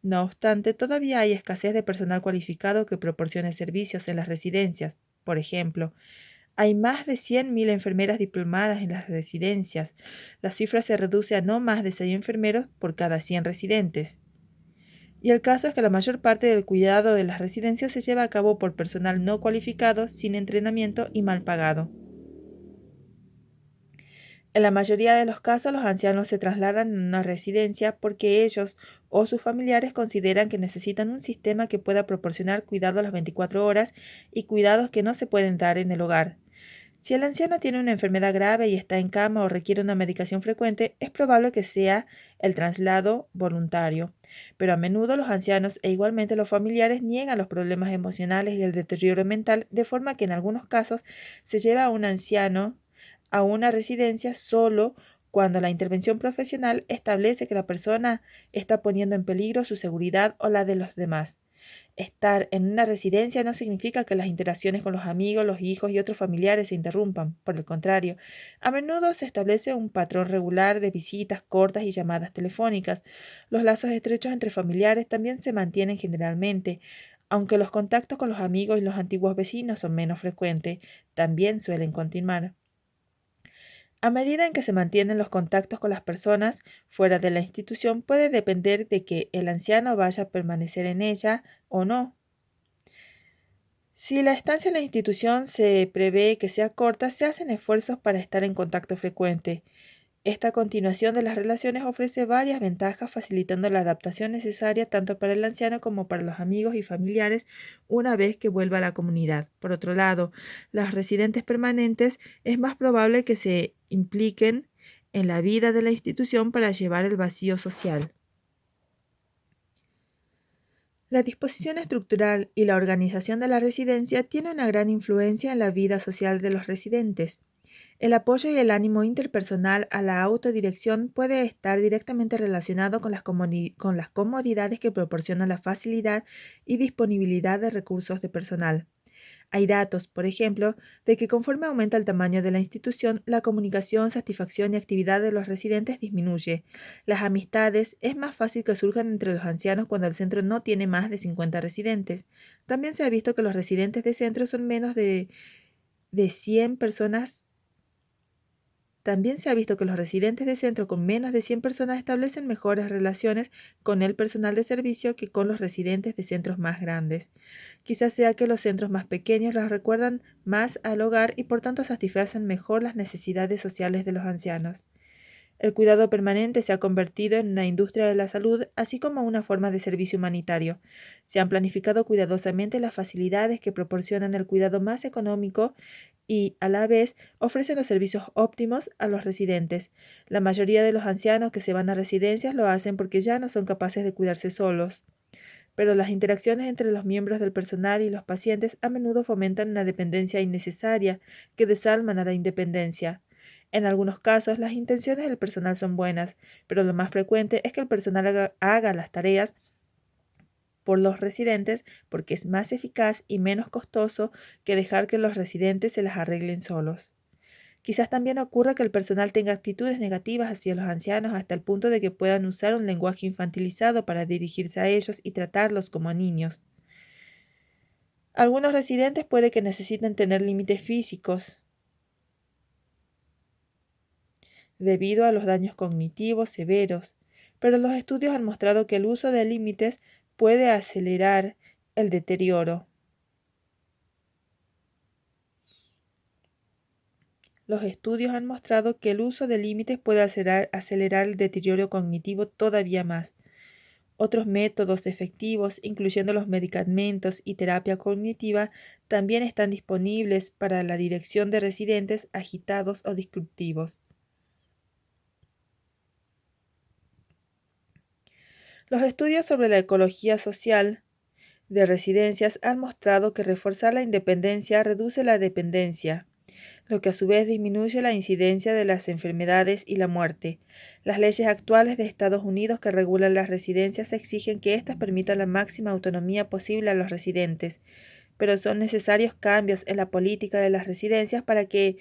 No obstante, todavía hay escasez de personal cualificado que proporcione servicios en las residencias. Por ejemplo, hay más de 100.000 enfermeras diplomadas en las residencias. La cifra se reduce a no más de 6 enfermeros por cada 100 residentes. Y el caso es que la mayor parte del cuidado de las residencias se lleva a cabo por personal no cualificado, sin entrenamiento y mal pagado. En la mayoría de los casos, los ancianos se trasladan a una residencia porque ellos o sus familiares consideran que necesitan un sistema que pueda proporcionar cuidado a las 24 horas y cuidados que no se pueden dar en el hogar. Si el anciano tiene una enfermedad grave y está en cama o requiere una medicación frecuente, es probable que sea el traslado voluntario. Pero a menudo los ancianos e igualmente los familiares niegan los problemas emocionales y el deterioro mental, de forma que en algunos casos se lleva a un anciano a una residencia solo cuando la intervención profesional establece que la persona está poniendo en peligro su seguridad o la de los demás. Estar en una residencia no significa que las interacciones con los amigos, los hijos y otros familiares se interrumpan. Por el contrario, a menudo se establece un patrón regular de visitas cortas y llamadas telefónicas. Los lazos estrechos entre familiares también se mantienen generalmente. Aunque los contactos con los amigos y los antiguos vecinos son menos frecuentes, también suelen continuar. A medida en que se mantienen los contactos con las personas fuera de la institución, puede depender de que el anciano vaya a permanecer en ella o no. Si la estancia en la institución se prevé que sea corta, se hacen esfuerzos para estar en contacto frecuente. Esta continuación de las relaciones ofrece varias ventajas, facilitando la adaptación necesaria tanto para el anciano como para los amigos y familiares una vez que vuelva a la comunidad. Por otro lado, los residentes permanentes es más probable que se impliquen en la vida de la institución para llevar el vacío social. La disposición estructural y la organización de la residencia tiene una gran influencia en la vida social de los residentes. El apoyo y el ánimo interpersonal a la autodirección puede estar directamente relacionado con las comodidades que proporciona la facilidad y disponibilidad de recursos de personal. Hay datos, por ejemplo, de que conforme aumenta el tamaño de la institución, la comunicación, satisfacción y actividad de los residentes disminuye. Las amistades es más fácil que surjan entre los ancianos cuando el centro no tiene más de 50 residentes. También se ha visto que los residentes de centro son menos de 100 personas. También se ha visto que los residentes de centro con menos de 100 personas establecen mejores relaciones con el personal de servicio que con los residentes de centros más grandes. Quizás sea que los centros más pequeños los recuerdan más al hogar y por tanto satisfacen mejor las necesidades sociales de los ancianos. El cuidado permanente se ha convertido en una industria de la salud, así como una forma de servicio humanitario. Se han planificado cuidadosamente las facilidades que proporcionan el cuidado más económico y, a la vez, ofrecen los servicios óptimos a los residentes. La mayoría de los ancianos que se van a residencias lo hacen porque ya no son capaces de cuidarse solos. Pero las interacciones entre los miembros del personal y los pacientes a menudo fomentan una dependencia innecesaria que desalman a la independencia. En algunos casos, las intenciones del personal son buenas, pero lo más frecuente es que el personal haga las tareas por los residentes porque es más eficaz y menos costoso que dejar que los residentes se las arreglen solos. Quizás también ocurra que el personal tenga actitudes negativas hacia los ancianos hasta el punto de que puedan usar un lenguaje infantilizado para dirigirse a ellos y tratarlos como a niños. Algunos residentes puede que necesiten tener límites físicos debido a los daños cognitivos severos, pero los estudios han mostrado que el uso de límites puede acelerar el deterioro. Los estudios han mostrado que el uso de límites puede acelerar el deterioro cognitivo todavía más. Otros métodos efectivos, incluyendo los medicamentos y terapia cognitiva, también están disponibles para la dirección de residentes agitados o disruptivos. Los estudios sobre la ecología social de residencias han mostrado que reforzar la independencia reduce la dependencia, lo que a su vez disminuye la incidencia de las enfermedades y la muerte. Las leyes actuales de Estados Unidos que regulan las residencias exigen que éstas permitan la máxima autonomía posible a los residentes, pero son necesarios cambios en la política de las residencias para que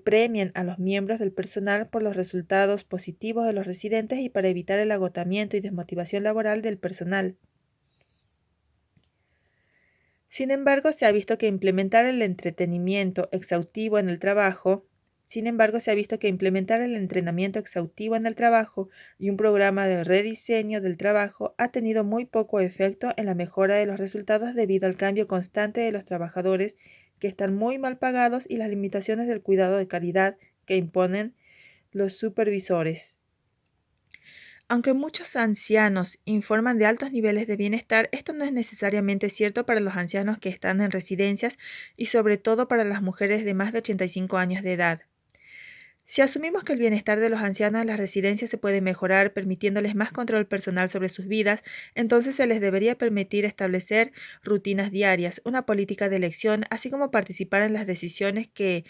premien a los miembros del personal por los resultados positivos de los residentes y para evitar el agotamiento y desmotivación laboral del personal. Sin embargo, se ha visto que implementar el entrenamiento exhaustivo en el trabajo y un programa de rediseño del trabajo ha tenido muy poco efecto en la mejora de los resultados debido al cambio constante de los trabajadores que están muy mal pagados y las limitaciones del cuidado de calidad que imponen los supervisores. Aunque muchos ancianos informan de altos niveles de bienestar, esto no es necesariamente cierto para los ancianos que están en residencias y sobre todo para las mujeres de más de 85 años de edad. Si asumimos que el bienestar de los ancianos en las residencias se puede mejorar permitiéndoles más control personal sobre sus vidas, entonces se les debería permitir establecer rutinas diarias, una política de elección, así como participar en las decisiones que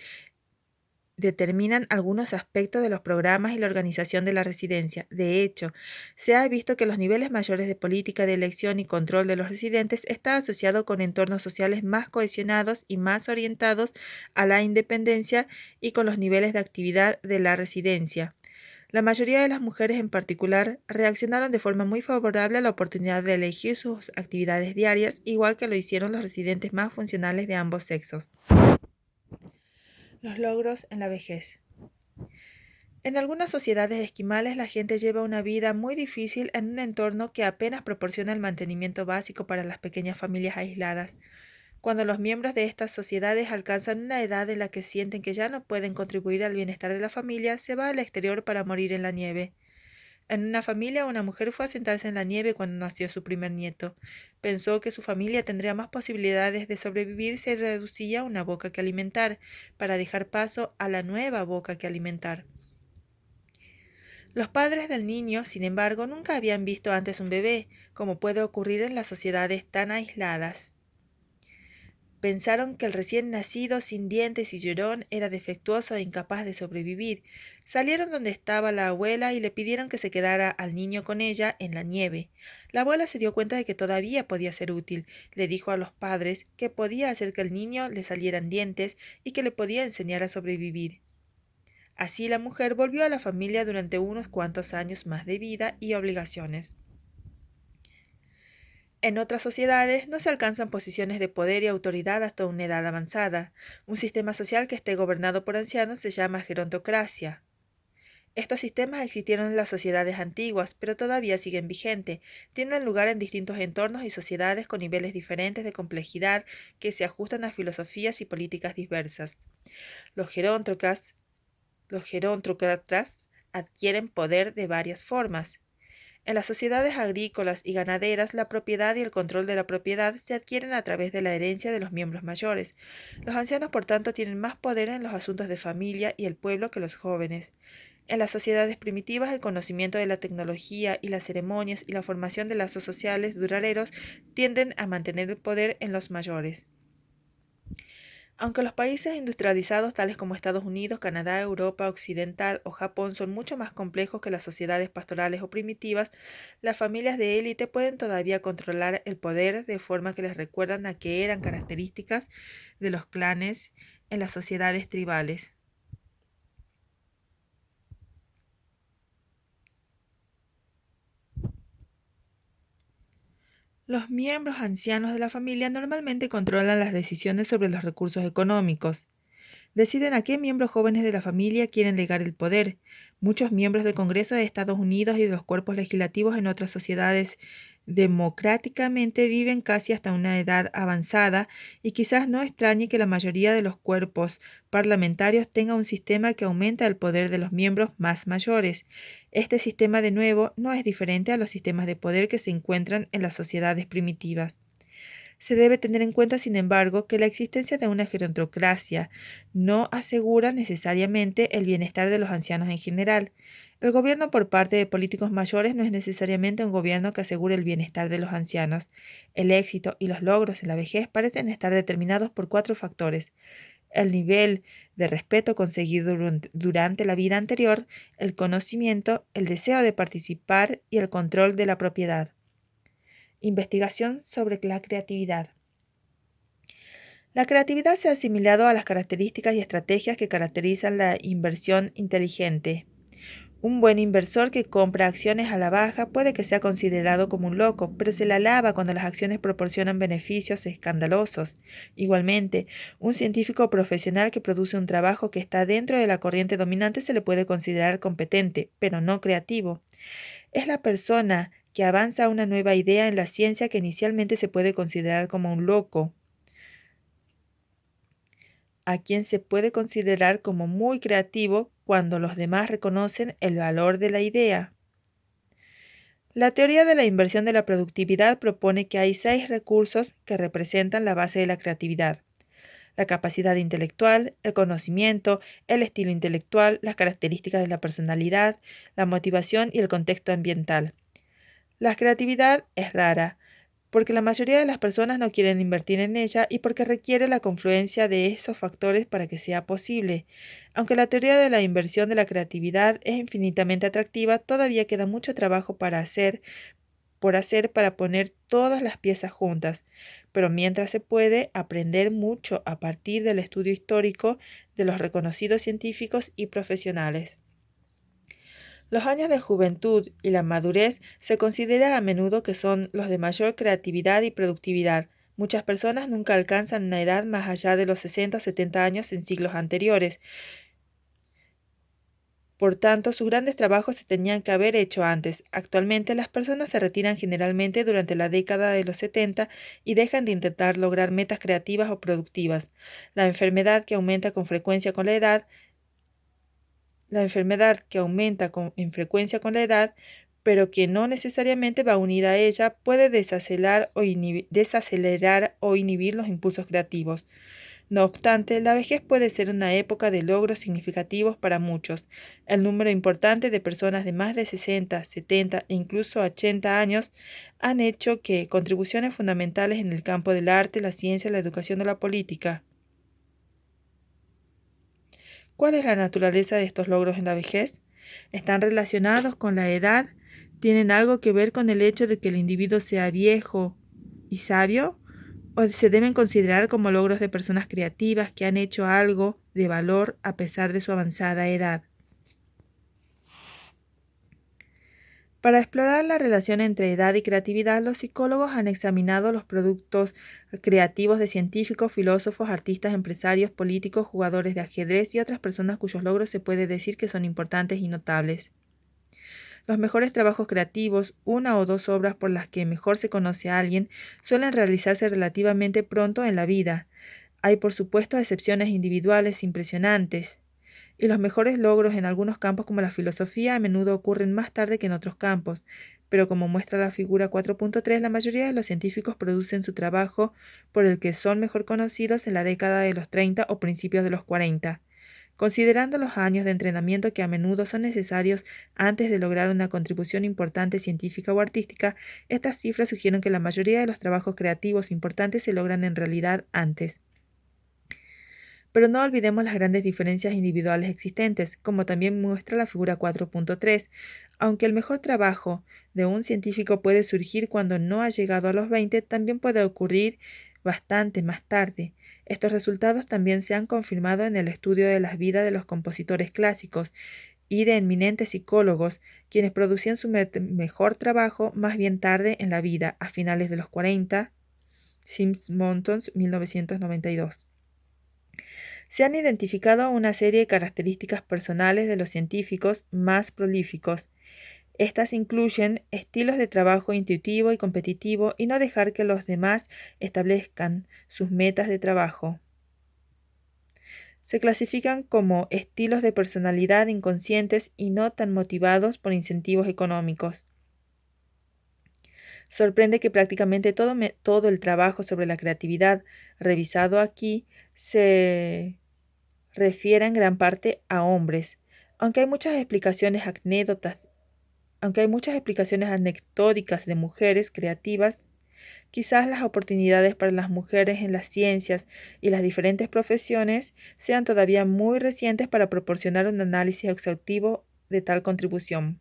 determinan algunos aspectos de los programas y la organización de la residencia. De hecho, se ha visto que los niveles mayores de política de elección y control de los residentes está asociado con entornos sociales más cohesionados y más orientados a la independencia y con los niveles de actividad de la residencia. La mayoría de las mujeres en particular reaccionaron de forma muy favorable a la oportunidad de elegir sus actividades diarias, igual que lo hicieron los residentes más funcionales de ambos sexos. Los logros en la vejez. En algunas sociedades esquimales la gente lleva una vida muy difícil en un entorno que apenas proporciona el mantenimiento básico para las pequeñas familias aisladas. Cuando los miembros de estas sociedades alcanzan una edad en la que sienten que ya no pueden contribuir al bienestar de la familia, se va al exterior para morir en la nieve. En una familia, una mujer fue a sentarse en la nieve cuando nació su primer nieto. Pensó que su familia tendría más posibilidades de sobrevivir si reducía una boca que alimentar, para dejar paso a la nueva boca que alimentar. Los padres del niño, sin embargo, nunca habían visto antes un bebé, como puede ocurrir en las sociedades tan aisladas. Pensaron que el recién nacido, sin dientes y llorón, era defectuoso e incapaz de sobrevivir. Salieron donde estaba la abuela y le pidieron que se quedara al niño con ella en la nieve. La abuela se dio cuenta de que todavía podía ser útil. Le dijo a los padres que podía hacer que al niño le salieran dientes y que le podía enseñar a sobrevivir. Así la mujer volvió a la familia durante unos cuantos años más de vida y obligaciones. En otras sociedades no se alcanzan posiciones de poder y autoridad hasta una edad avanzada. Un sistema social que esté gobernado por ancianos se llama gerontocracia. Estos sistemas existieron en las sociedades antiguas, pero todavía siguen vigentes. Tienen lugar en distintos entornos y sociedades con niveles diferentes de complejidad que se ajustan a filosofías y políticas diversas. Los geróntocratas adquieren poder de varias formas. En las sociedades agrícolas y ganaderas, la propiedad y el control de la propiedad se adquieren a través de la herencia de los miembros mayores. Los ancianos, por tanto, tienen más poder en los asuntos de familia y el pueblo que los jóvenes. En las sociedades primitivas, el conocimiento de la tecnología y las ceremonias y la formación de lazos sociales duraderos tienden a mantener el poder en los mayores. Aunque los países industrializados tales como Estados Unidos, Canadá, Europa Occidental o Japón son mucho más complejos que las sociedades pastorales o primitivas, las familias de élite pueden todavía controlar el poder de forma que les recuerdan a que eran características de los clanes en las sociedades tribales. Los miembros ancianos de la familia normalmente controlan las decisiones sobre los recursos económicos. Deciden a qué miembros jóvenes de la familia quieren legar el poder. Muchos miembros del Congreso de Estados Unidos y de los cuerpos legislativos en otras sociedades democráticamente viven casi hasta una edad avanzada y quizás no extrañe que la mayoría de los cuerpos parlamentarios tenga un sistema que aumenta el poder de los miembros más mayores. Este sistema, de nuevo, no es diferente a los sistemas de poder que se encuentran en las sociedades primitivas. Se debe tener en cuenta, sin embargo, que la existencia de una gerontocracia no asegura necesariamente el bienestar de los ancianos en general. El gobierno por parte de políticos mayores no es necesariamente un gobierno que asegure el bienestar de los ancianos. El éxito y los logros en la vejez parecen estar determinados por cuatro factores: el nivel de respeto conseguido durante la vida anterior, el conocimiento, el deseo de participar y el control de la propiedad. Investigación sobre la creatividad. La creatividad se ha asimilado a las características y estrategias que caracterizan la inversión inteligente. Un buen inversor que compra acciones a la baja puede que sea considerado como un loco, pero se le alaba cuando las acciones proporcionan beneficios escandalosos. Igualmente, un científico profesional que produce un trabajo que está dentro de la corriente dominante se le puede considerar competente, pero no creativo. Es la persona que avanza una nueva idea en la ciencia que inicialmente se puede considerar como un loco, a quien se puede considerar como muy creativo cuando los demás reconocen el valor de la idea. La teoría de la inversión de la productividad propone que hay 6 recursos que representan la base de la creatividad: la capacidad intelectual, el conocimiento, el estilo intelectual, las características de la personalidad, la motivación y el contexto ambiental. La creatividad es rara, porque la mayoría de las personas no quieren invertir en ella y porque requiere la confluencia de esos factores para que sea posible. Aunque la teoría de la inversión de la creatividad es infinitamente atractiva, todavía queda mucho trabajo por hacer para poner todas las piezas juntas, pero mientras se puede aprender mucho a partir del estudio histórico de los reconocidos científicos y profesionales. Los años de juventud y la madurez se considera a menudo que son los de mayor creatividad y productividad. Muchas personas nunca alcanzan una edad más allá de los 60 o 70 años en siglos anteriores. Por tanto, sus grandes trabajos se tenían que haber hecho antes. Actualmente, las personas se retiran generalmente durante la década de los 70 y dejan de intentar lograr metas creativas o productivas. La enfermedad que aumenta con frecuencia con la edad La enfermedad que aumenta en frecuencia con la edad, pero que no necesariamente va unida a ella, puede desacelerar o inhibir los impulsos creativos. No obstante, la vejez puede ser una época de logros significativos para muchos. El número importante de personas de más de 60, 70 e incluso 80 años han hecho que contribuciones fundamentales en el campo del arte, la ciencia, la educación o la política. ¿Cuál es la naturaleza de estos logros en la vejez? ¿Están relacionados con la edad? ¿Tienen algo que ver con el hecho de que el individuo sea viejo y sabio? ¿O se deben considerar como logros de personas creativas que han hecho algo de valor a pesar de su avanzada edad? Para explorar la relación entre edad y creatividad, los psicólogos han examinado los productos creativos de científicos, filósofos, artistas, empresarios, políticos, jugadores de ajedrez y otras personas cuyos logros se puede decir que son importantes y notables. Los mejores trabajos creativos, una o dos obras por las que mejor se conoce a alguien, suelen realizarse relativamente pronto en la vida. Hay, por supuesto, excepciones individuales impresionantes, y los mejores logros en algunos campos como la filosofía a menudo ocurren más tarde que en otros campos, pero como muestra la figura 4.3, la mayoría de los científicos producen su trabajo por el que son mejor conocidos en la década de los 30 o principios de los 40. Considerando los años de entrenamiento que a menudo son necesarios antes de lograr una contribución importante científica o artística, estas cifras sugieren que la mayoría de los trabajos creativos importantes se logran en realidad antes. Pero no olvidemos las grandes diferencias individuales existentes, como también muestra la figura 4.3. Aunque el mejor trabajo de un científico puede surgir cuando no ha llegado a los 20, también puede ocurrir bastante más tarde. Estos resultados también se han confirmado en el estudio de las vidas de los compositores clásicos, y de eminentes psicólogos, quienes producían su mejor trabajo más bien tarde en la vida, a finales de los 40, Sims-Montons, 1992. Se han identificado una serie de características personales de los científicos más prolíficos. Estas incluyen estilos de trabajo intuitivo y competitivo y no dejar que los demás establezcan sus metas de trabajo. Se clasifican como estilos de personalidad inconscientes y no tan motivados por incentivos económicos. Sorprende que prácticamente todo el trabajo sobre la creatividad revisado aquí se refiera en gran parte a hombres, aunque hay muchas explicaciones anecdóticas de mujeres creativas. Quizás las oportunidades para las mujeres en las ciencias y las diferentes profesiones sean todavía muy recientes para proporcionar un análisis exhaustivo de tal contribución.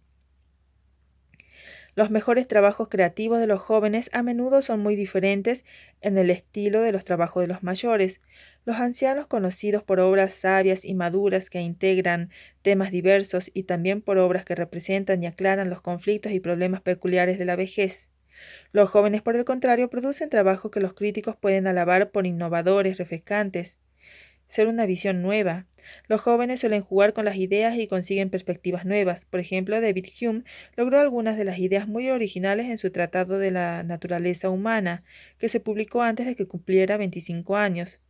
Los mejores trabajos creativos de los jóvenes a menudo son muy diferentes en el estilo de los trabajos de los mayores. Los ancianos, conocidos por obras sabias y maduras que integran temas diversos y también por obras que representan y aclaran los conflictos y problemas peculiares de la vejez. Los jóvenes, por el contrario, producen trabajos que los críticos pueden alabar por innovadores, refrescantes, ser una visión nueva. Los jóvenes suelen jugar con las ideas y consiguen perspectivas nuevas. Por ejemplo, David Hume logró algunas de las ideas muy originales en su Tratado de la Naturaleza Humana, que se publicó antes de que cumpliera 25 años.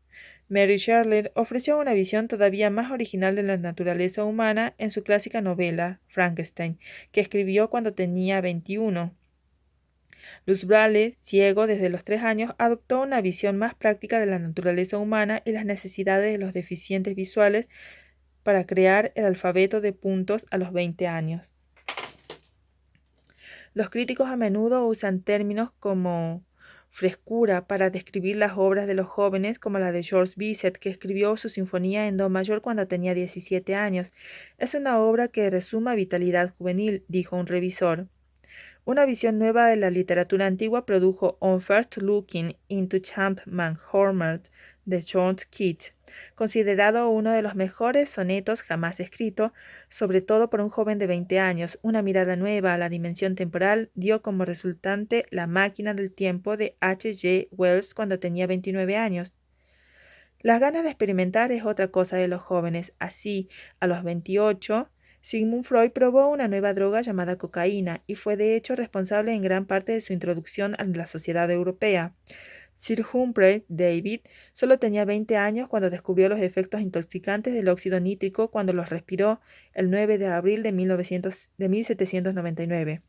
Mary Shelley ofreció una visión todavía más original de la naturaleza humana en su clásica novela, Frankenstein, que escribió cuando tenía 21. Luz Braille, ciego desde los 3 años, adoptó una visión más práctica de la naturaleza humana y las necesidades de los deficientes visuales para crear el alfabeto de puntos a los 20 años. Los críticos a menudo usan términos como frescura para describir las obras de los jóvenes, como la de George Bizet, que escribió su sinfonía en do mayor cuando tenía 17 años. Es una obra que resuma vitalidad juvenil, dijo un revisor. Una visión nueva de la literatura antigua produjo On First Looking into Chapman Hormert de John Keats, considerado uno de los mejores sonetos jamás escrito, sobre todo por un joven de 20 años. Una mirada nueva a la dimensión temporal dio como resultante La máquina del tiempo de H. G. Wells cuando tenía 29 años. Las ganas de experimentar es otra cosa de los jóvenes. Así, a los 28, Sigmund Freud probó una nueva droga llamada cocaína y fue de hecho responsable en gran parte de su introducción a la sociedad europea. Sir Humphrey David solo tenía 20 años cuando descubrió los efectos intoxicantes del óxido nítrico cuando los respiró el 9 de abril de 1799.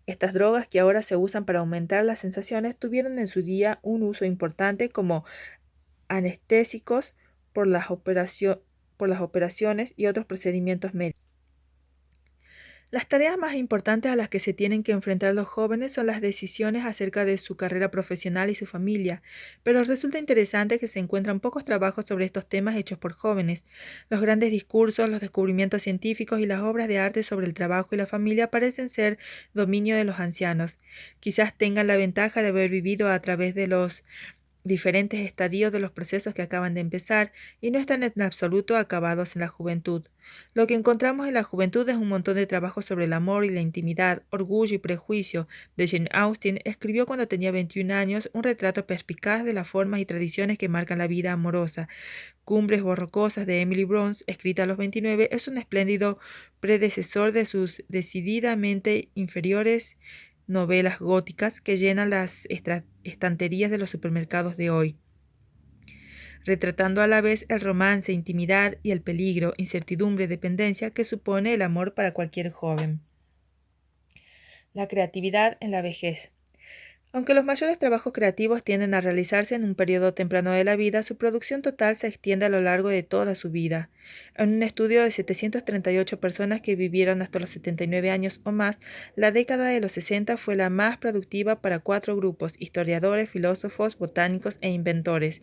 Estas drogas, que ahora se usan para aumentar las sensaciones, tuvieron en su día un uso importante como anestésicos por las operaciones y otros procedimientos médicos. Las tareas más importantes a las que se tienen que enfrentar los jóvenes son las decisiones acerca de su carrera profesional y su familia, pero resulta interesante que se encuentran pocos trabajos sobre estos temas hechos por jóvenes. Los grandes discursos, los descubrimientos científicos y las obras de arte sobre el trabajo y la familia parecen ser dominio de los ancianos. Quizás tengan la ventaja de haber vivido a través de los diferentes estadios de los procesos que acaban de empezar y no están en absoluto acabados en la juventud. Lo que encontramos en la juventud es un montón de trabajo sobre el amor y la intimidad, orgullo y prejuicio. De Jane Austen escribió cuando tenía 21 años un retrato perspicaz de las formas y tradiciones que marcan la vida amorosa. Cumbres borrocosas de Emily Brontë, escrita a los 29, es un espléndido predecesor de sus decididamente inferiores novelas góticas que llenan las estanterías de los supermercados de hoy, retratando a la vez el romance, intimidad y el peligro, incertidumbre, dependencia que supone el amor para cualquier joven. La creatividad en la vejez. Aunque los mayores trabajos creativos tienden a realizarse en un periodo temprano de la vida, su producción total se extiende a lo largo de toda su vida. En un estudio de 738 personas que vivieron hasta los 79 años o más, la década de los 60 fue la más productiva para 4 grupos: historiadores, filósofos, botánicos e inventores.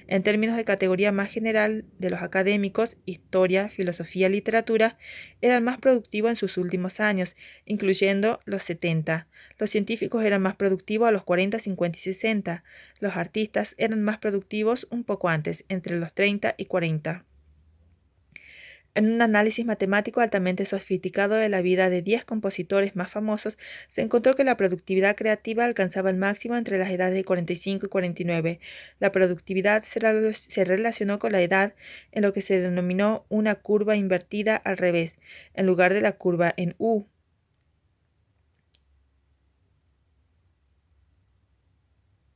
En términos de categoría más general de los académicos, historia, filosofía, literatura, eran más productivos en sus últimos años, incluyendo los 70. Los científicos eran más productivos a los 40, 50 y 60. Los artistas eran más productivos un poco antes, entre los 30 y 40. En un análisis matemático altamente sofisticado de la vida de 10 compositores más famosos, se encontró que la productividad creativa alcanzaba el máximo entre las edades de 45 y 49. La productividad se relacionó con la edad en lo que se denominó una curva invertida al revés, en lugar de la curva en U.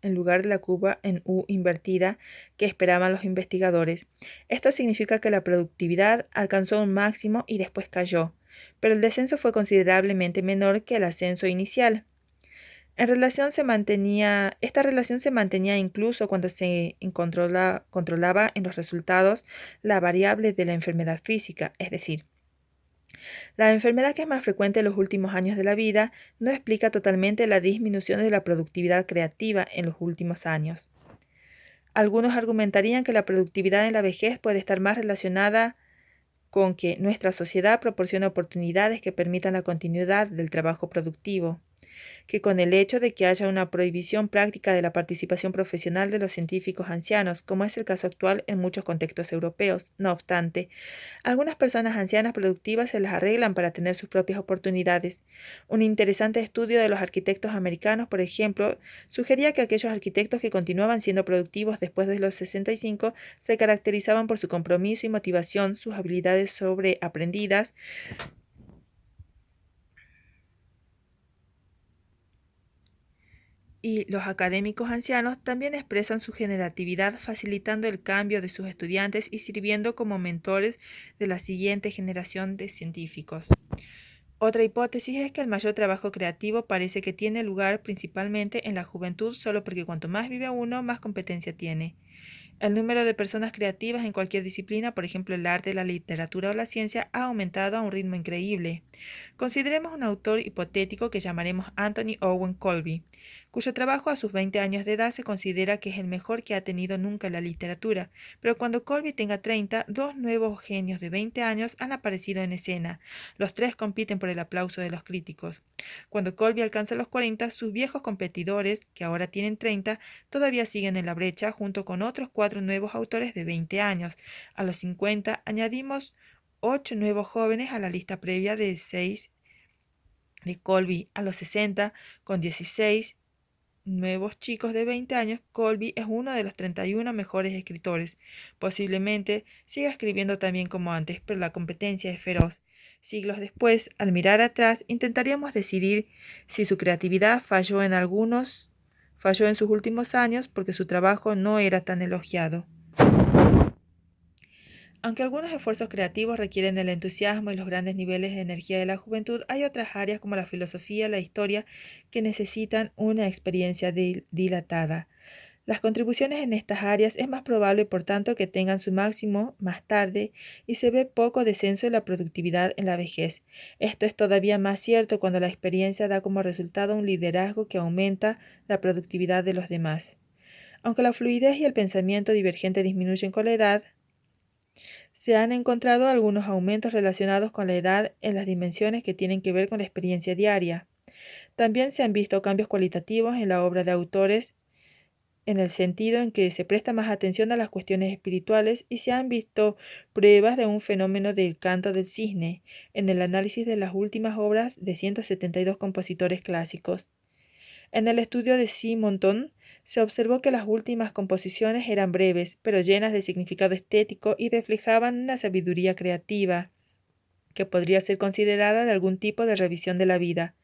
En lugar de la curva en U invertida que esperaban los investigadores. Esto significa que la productividad alcanzó un máximo y después cayó, pero el descenso fue considerablemente menor que el ascenso inicial. Esta relación se mantenía incluso cuando se controlaba en los resultados la variable de la enfermedad física, es decir, la enfermedad que es más frecuente en los últimos años de la vida no explica totalmente la disminución de la productividad creativa en los últimos años. Algunos argumentarían que la productividad en la vejez puede estar más relacionada con que nuestra sociedad proporciona oportunidades que permitan la continuidad del trabajo productivo, que con el hecho de que haya una prohibición práctica de la participación profesional de los científicos ancianos, como es el caso actual en muchos contextos europeos. No obstante, algunas personas ancianas productivas se las arreglan para tener sus propias oportunidades. Un interesante estudio de los arquitectos americanos, por ejemplo, sugería que aquellos arquitectos que continuaban siendo productivos después de los 65 se caracterizaban por su compromiso y motivación, sus habilidades sobreaprendidas, y los académicos ancianos también expresan su generatividad facilitando el cambio de sus estudiantes y sirviendo como mentores de la siguiente generación de científicos. Otra hipótesis es que el mayor trabajo creativo parece que tiene lugar principalmente en la juventud, solo porque cuanto más vive uno, más competencia tiene. El número de personas creativas en cualquier disciplina, por ejemplo el arte, la literatura o la ciencia, ha aumentado a un ritmo increíble. Consideremos un autor hipotético que llamaremos Anthony Owen Colby, cuyo trabajo a sus 20 años de edad se considera que es el mejor que ha tenido nunca la literatura, pero cuando Colby tenga 30, dos nuevos genios de 20 años han aparecido en escena. Los tres compiten por el aplauso de los críticos. Cuando Colby alcanza los 40, sus viejos competidores, que ahora tienen 30, todavía siguen en la brecha junto con otros 4 nuevos autores de 20 años. A los 50 añadimos 8 nuevos jóvenes a la lista previa de 6 de Colby. A los 60, con 16 nuevos chicos de 20 años, Colby es uno de los 31 mejores escritores. Posiblemente siga escribiendo tan bien como antes, pero la competencia es feroz. Siglos después, al mirar atrás, intentaríamos decidir si su creatividad falló en sus últimos años porque su trabajo no era tan elogiado. Aunque algunos esfuerzos creativos requieren el entusiasmo y los grandes niveles de energía de la juventud, hay otras áreas como la filosofía, la historia, que necesitan una experiencia dilatada. Las contribuciones en estas áreas es más probable, por tanto, que tengan su máximo más tarde y se ve poco descenso en la productividad en la vejez. Esto es todavía más cierto cuando la experiencia da como resultado un liderazgo que aumenta la productividad de los demás. Aunque la fluidez y el pensamiento divergente disminuyen con la edad, se han encontrado algunos aumentos relacionados con la edad en las dimensiones que tienen que ver con la experiencia diaria. También se han visto cambios cualitativos en la obra de autores en el sentido en que se presta más atención a las cuestiones espirituales y se han visto pruebas de un fenómeno del canto del cisne en el análisis de las últimas obras de 172 compositores clásicos. En el estudio de Simonton se observó que las últimas composiciones eran breves, pero llenas de significado estético y reflejaban una sabiduría creativa que podría ser considerada de algún tipo de revisión de la vida,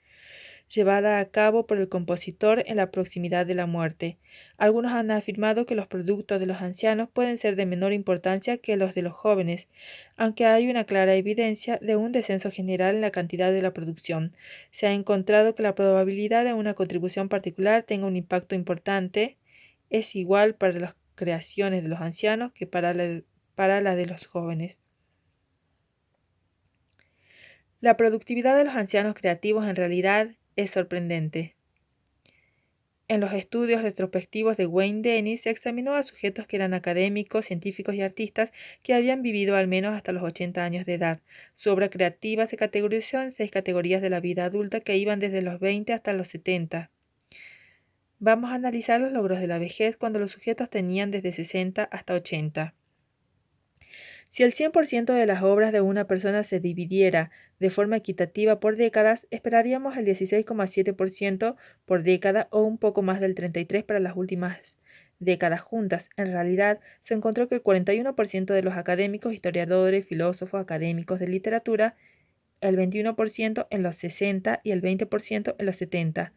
llevada a cabo por el compositor en la proximidad de la muerte. Algunos han afirmado que los productos de los ancianos pueden ser de menor importancia que los de los jóvenes, aunque hay una clara evidencia de un descenso general en la cantidad de la producción. Se ha encontrado que la probabilidad de una contribución particular tenga un impacto importante es igual para las creaciones de los ancianos que para la de los jóvenes. La productividad de los ancianos creativos en realidad es sorprendente. En los estudios retrospectivos de Wayne Dennis se examinó a sujetos que eran académicos, científicos y artistas que habían vivido al menos hasta los 80 años de edad. Su obra creativa se categorizó en 6 categorías de la vida adulta que iban desde los 20 hasta los 70. Vamos a analizar los logros de la vejez cuando los sujetos tenían desde 60 hasta 80. Si el 100% de las obras de una persona se dividiera de forma equitativa por décadas, esperaríamos el 16,7% por década o un poco más del 33% para las últimas décadas juntas. En realidad, se encontró que el 41% de los académicos, historiadores, filósofos, académicos de literatura, el 21% en los 60 y el 20% en los 70.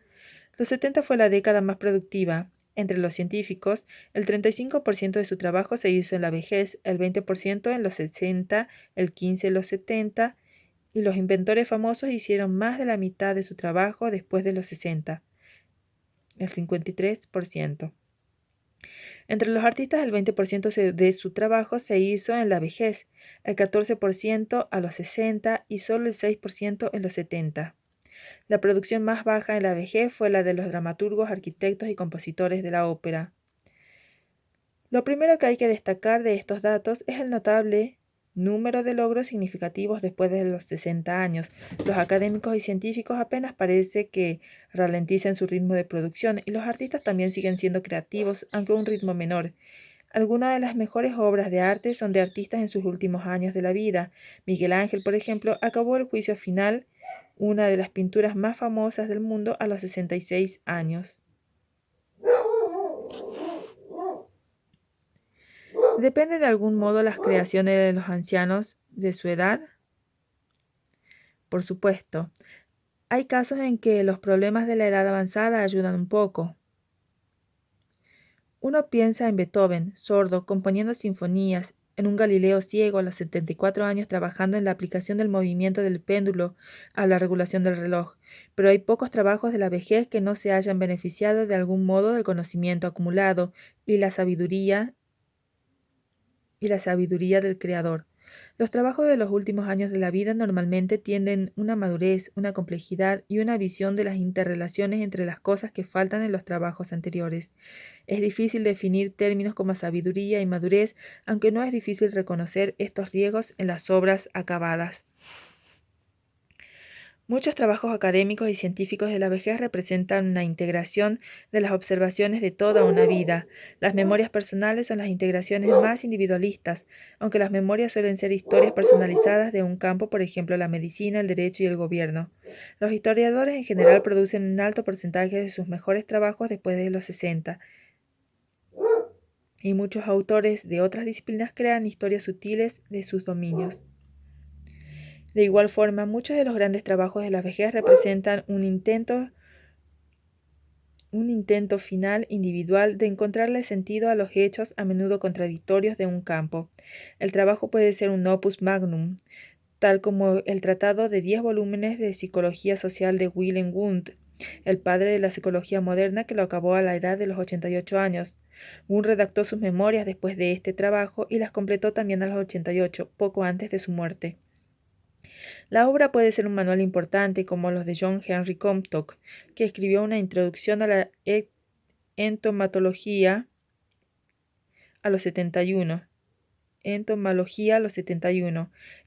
Los 70 fue la década más productiva. Entre los científicos, el 35% de su trabajo se hizo en la vejez, el 20% en los 60, el 15% en los 70, y los inventores famosos hicieron más de la mitad de su trabajo después de los 60, el 53%. Entre los artistas, el 20% de su trabajo se hizo en la vejez, el 14% a los 60 y solo el 6% en los 70. La producción más baja en la vejez fue la de los dramaturgos, arquitectos y compositores de la ópera. Lo primero que hay que destacar de estos datos es el notable número de logros significativos después de los 60 años. Los académicos y científicos apenas parece que ralenticen su ritmo de producción y los artistas también siguen siendo creativos, aunque a un ritmo menor. Algunas de las mejores obras de arte son de artistas en sus últimos años de la vida. Miguel Ángel, por ejemplo, acabó el juicio final, una de las pinturas más famosas del mundo, a los 66 años. ¿Depende de algún modo las creaciones de los ancianos de su edad? Por supuesto. Hay casos en que los problemas de la edad avanzada ayudan un poco. Uno piensa en Beethoven, sordo, componiendo sinfonías, en un Galileo ciego a los 74 años trabajando en la aplicación del movimiento del péndulo a la regulación del reloj, pero hay pocos trabajos de la vejez que no se hayan beneficiado de algún modo del conocimiento acumulado y la sabiduría del Creador. Los trabajos de los últimos años de la vida normalmente tienden una madurez, una complejidad y una visión de las interrelaciones entre las cosas que faltan en los trabajos anteriores. Es difícil definir términos como sabiduría y madurez, aunque no es difícil reconocer estos riesgos en las obras acabadas. Muchos trabajos académicos y científicos de la vejez representan una integración de las observaciones de toda una vida. Las memorias personales son las integraciones más individualistas, aunque las memorias suelen ser historias personalizadas de un campo, por ejemplo, la medicina, el derecho y el gobierno. Los historiadores en general producen un alto porcentaje de sus mejores trabajos después de los 60, y muchos autores de otras disciplinas crean historias sutiles de sus dominios. De igual forma, muchos de los grandes trabajos de la vejez representan un intento final individual de encontrarle sentido a los hechos a menudo contradictorios de un campo. El trabajo puede ser un opus magnum, tal como el tratado de 10 volúmenes de psicología social de Wilhelm Wundt, el padre de la psicología moderna, que lo acabó a la edad de los 88 años. Wundt redactó sus memorias después de este trabajo y las completó también a los 88, poco antes de su muerte. La obra puede ser un manual importante como los de John Henry Comstock, que escribió una introducción a la entomología a los 71,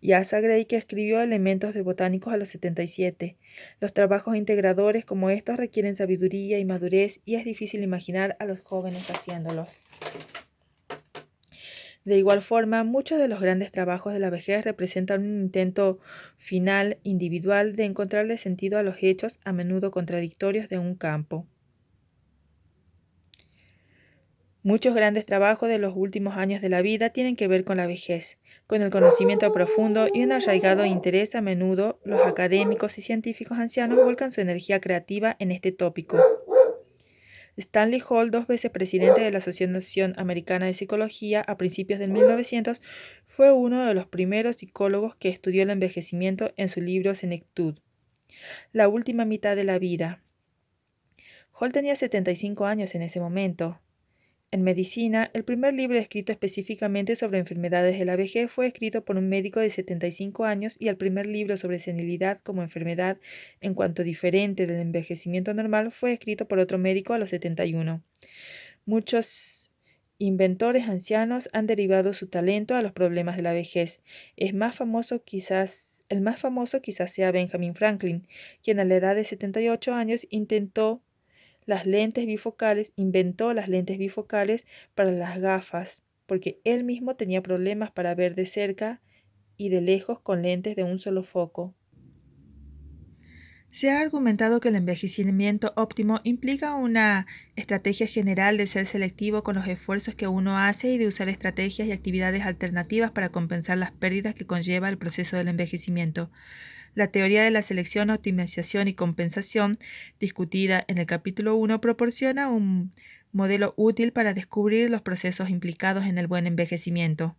y Asa Gray, que escribió Elementos de botánicos a los 77. Los trabajos integradores como estos requieren sabiduría y madurez y es difícil imaginar a los jóvenes haciéndolos. De igual forma, muchos de los grandes trabajos de la vejez representan un intento final individual de encontrarle sentido a los hechos a menudo contradictorios de un campo. Muchos grandes trabajos de los últimos años de la vida tienen que ver con la vejez, con el conocimiento profundo y un arraigado interés. A menudo, los académicos y científicos ancianos vuelcan su energía creativa en este tópico. Stanley Hall, 2 veces presidente de la Asociación Americana de Psicología a principios del 1900, fue uno de los primeros psicólogos que estudió el envejecimiento en su libro Senectud, La última mitad de la vida. Hall tenía 75 años en ese momento. En medicina, el primer libro escrito específicamente sobre enfermedades de la vejez fue escrito por un médico de 75 años y el primer libro sobre senilidad como enfermedad en cuanto diferente del envejecimiento normal fue escrito por otro médico a los 71. Muchos inventores ancianos han derivado su talento a los problemas de la vejez. El más famoso quizás sea Benjamin Franklin, quien a la edad de 78 años inventó las lentes bifocales para las gafas. porque él mismo tenía problemas para ver de cerca y de lejos con lentes de un solo foco. Se ha argumentado que el envejecimiento óptimo implica una estrategia general de ser selectivo con los esfuerzos que uno hace y de usar estrategias y actividades alternativas para compensar las pérdidas que conlleva el proceso del envejecimiento. La teoría de la selección, optimización y compensación, discutida en el capítulo 1, proporciona un modelo útil para descubrir los procesos implicados en el buen envejecimiento.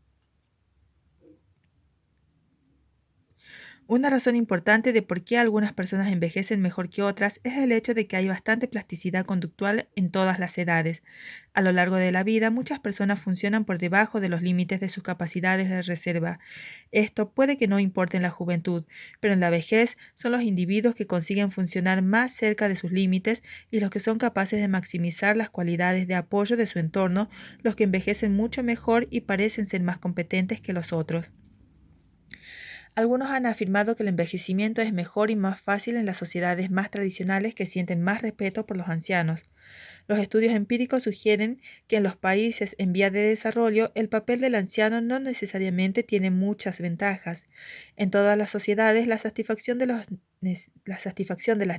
Una razón importante de por qué algunas personas envejecen mejor que otras es el hecho de que hay bastante plasticidad conductual en todas las edades. A lo largo de la vida, muchas personas funcionan por debajo de los límites de sus capacidades de reserva. Esto puede que no importe en la juventud, pero en la vejez son los individuos que consiguen funcionar más cerca de sus límites y los que son capaces de maximizar las cualidades de apoyo de su entorno, los que envejecen mucho mejor y parecen ser más competentes que los otros. Algunos han afirmado que el envejecimiento es mejor y más fácil en las sociedades más tradicionales que sienten más respeto por los ancianos. Los estudios empíricos sugieren que en los países en vías de desarrollo el papel del anciano no necesariamente tiene muchas ventajas. En todas las sociedades, la satisfacción de las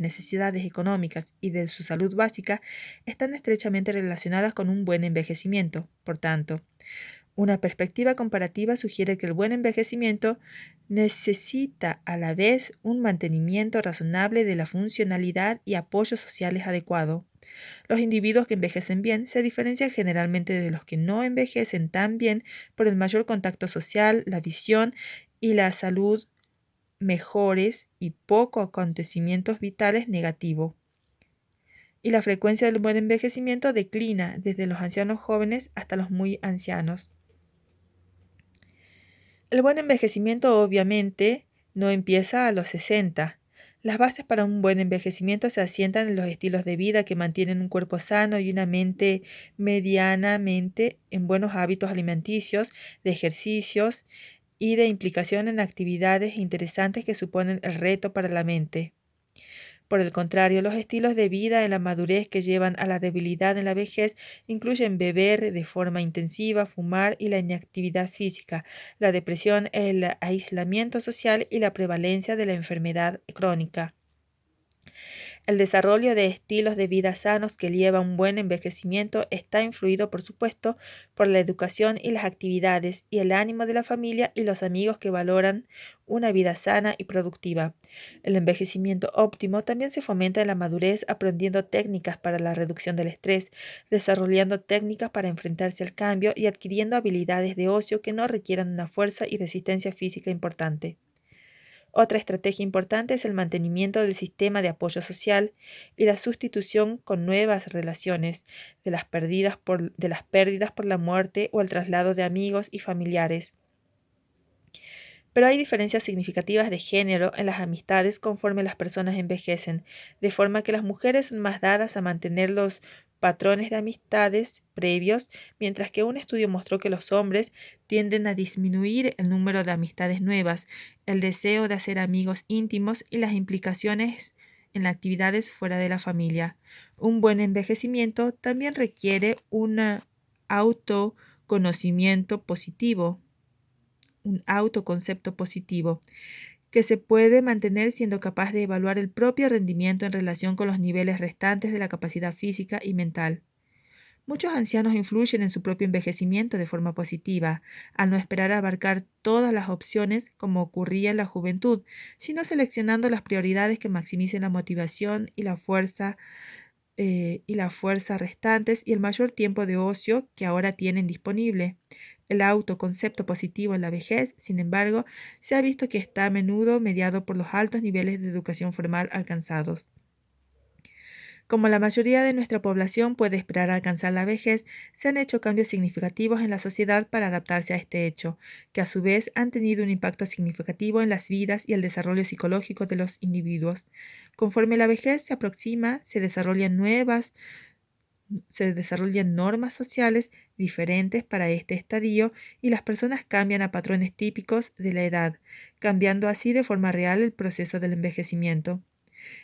necesidades económicas y de su salud básica están estrechamente relacionadas con un buen envejecimiento. Por tanto, una perspectiva comparativa sugiere que el buen envejecimiento necesita a la vez un mantenimiento razonable de la funcionalidad y apoyos sociales adecuado. Los individuos que envejecen bien se diferencian generalmente de los que no envejecen tan bien por el mayor contacto social, la visión y la salud mejores y poco acontecimientos vitales negativos. Y la frecuencia del buen envejecimiento declina desde los ancianos jóvenes hasta los muy ancianos. El buen envejecimiento obviamente no empieza a los 60. Las bases para un buen envejecimiento se asientan en los estilos de vida que mantienen un cuerpo sano y una mente medianamente en buenos hábitos alimenticios, de ejercicios y de implicación en actividades interesantes que suponen el reto para la mente. Por el contrario, los estilos de vida en la madurez que llevan a la debilidad en la vejez incluyen beber de forma intensiva, fumar y la inactividad física, la depresión, el aislamiento social y la prevalencia de la enfermedad crónica. El desarrollo de estilos de vida sanos que lleva a un buen envejecimiento está influido, por supuesto, por la educación y las actividades y el ánimo de la familia y los amigos que valoran una vida sana y productiva. El envejecimiento óptimo también se fomenta en la madurez aprendiendo técnicas para la reducción del estrés, desarrollando técnicas para enfrentarse al cambio y adquiriendo habilidades de ocio que no requieran una fuerza y resistencia física importante. Otra estrategia importante es el mantenimiento del sistema de apoyo social y la sustitución con nuevas relaciones de las pérdidas por la muerte o el traslado de amigos y familiares. Pero hay diferencias significativas de género en las amistades conforme las personas envejecen, de forma que las mujeres son más dadas a mantener los patrones de amistades previos, mientras que un estudio mostró que los hombres tienden a disminuir el número de amistades nuevas, el deseo de hacer amigos íntimos y las implicaciones en las actividades fuera de la familia. Un buen envejecimiento también requiere un autoconocimiento positivo, un autoconcepto positivo, que se puede mantener siendo capaz de evaluar el propio rendimiento en relación con los niveles restantes de la capacidad física y mental. Muchos ancianos influyen en su propio envejecimiento de forma positiva, al no esperar a abarcar todas las opciones como ocurría en la juventud, sino seleccionando las prioridades que maximicen la motivación y la fuerza restantes y el mayor tiempo de ocio que ahora tienen disponible. El autoconcepto positivo en la vejez, sin embargo, se ha visto que está a menudo mediado por los altos niveles de educación formal alcanzados. Como la mayoría de nuestra población puede esperar alcanzar la vejez, se han hecho cambios significativos en la sociedad para adaptarse a este hecho, que a su vez han tenido un impacto significativo en las vidas y el desarrollo psicológico de los individuos. Conforme la vejez se aproxima, se desarrollan normas sociales diferentes para este estadio y las personas cambian a patrones típicos de la edad, cambiando así de forma real el proceso del envejecimiento.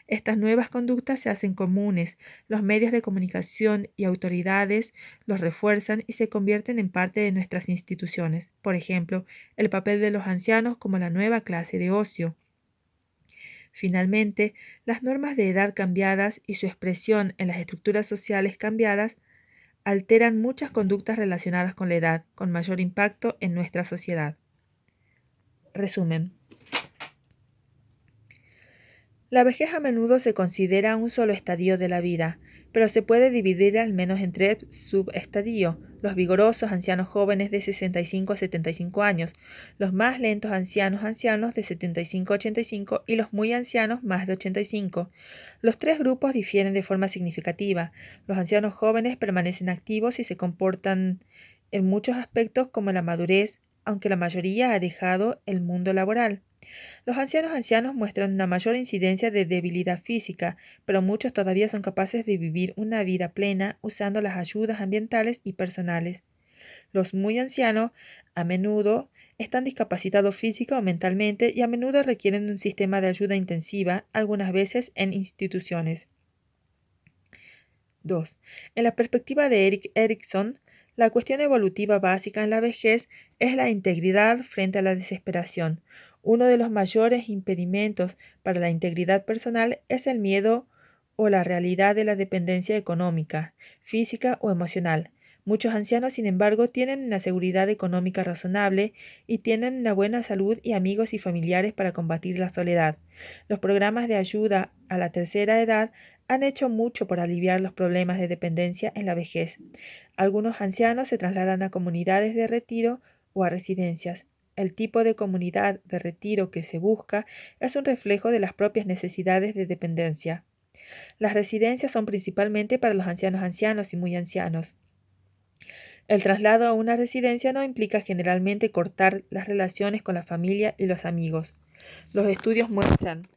Estas nuevas conductas se hacen comunes, los medios de comunicación y autoridades los refuerzan y se convierten en parte de nuestras instituciones. Por ejemplo, el papel de los ancianos como la nueva clase de ocio. Finalmente, las normas de edad cambiadas y su expresión en las estructuras sociales cambiadas alteran muchas conductas relacionadas con la edad, con mayor impacto en nuestra sociedad. Resumen. La vejez a menudo se considera un solo estadio de la vida, pero se puede dividir al menos en 3 subestadios: los vigorosos ancianos jóvenes de 65 a 75 años, los más lentos ancianos de 75 a 85 y los muy ancianos más de 85. Los 3 grupos difieren de forma significativa. Los ancianos jóvenes permanecen activos y se comportan en muchos aspectos como la madurez, aunque la mayoría ha dejado el mundo laboral. Los ancianos muestran una mayor incidencia de debilidad física, pero muchos todavía son capaces de vivir una vida plena usando las ayudas ambientales y personales. Los muy ancianos a menudo están discapacitados física o mentalmente y a menudo requieren de un sistema de ayuda intensiva, algunas veces en instituciones. 2. En la perspectiva de Erik Erikson, la cuestión evolutiva básica en la vejez es la integridad frente a la desesperación. Uno de los mayores impedimentos para la integridad personal es el miedo o la realidad de la dependencia económica, física o emocional. Muchos ancianos, sin embargo, tienen una seguridad económica razonable y tienen una buena salud y amigos y familiares para combatir la soledad. Los programas de ayuda a la tercera edad han hecho mucho por aliviar los problemas de dependencia en la vejez. Algunos ancianos se trasladan a comunidades de retiro o a residencias. El tipo de comunidad de retiro que se busca es un reflejo de las propias necesidades de dependencia. Las residencias son principalmente para los ancianos y muy ancianos. El traslado a una residencia no implica generalmente cortar las relaciones con la familia y los amigos. Los estudios muestran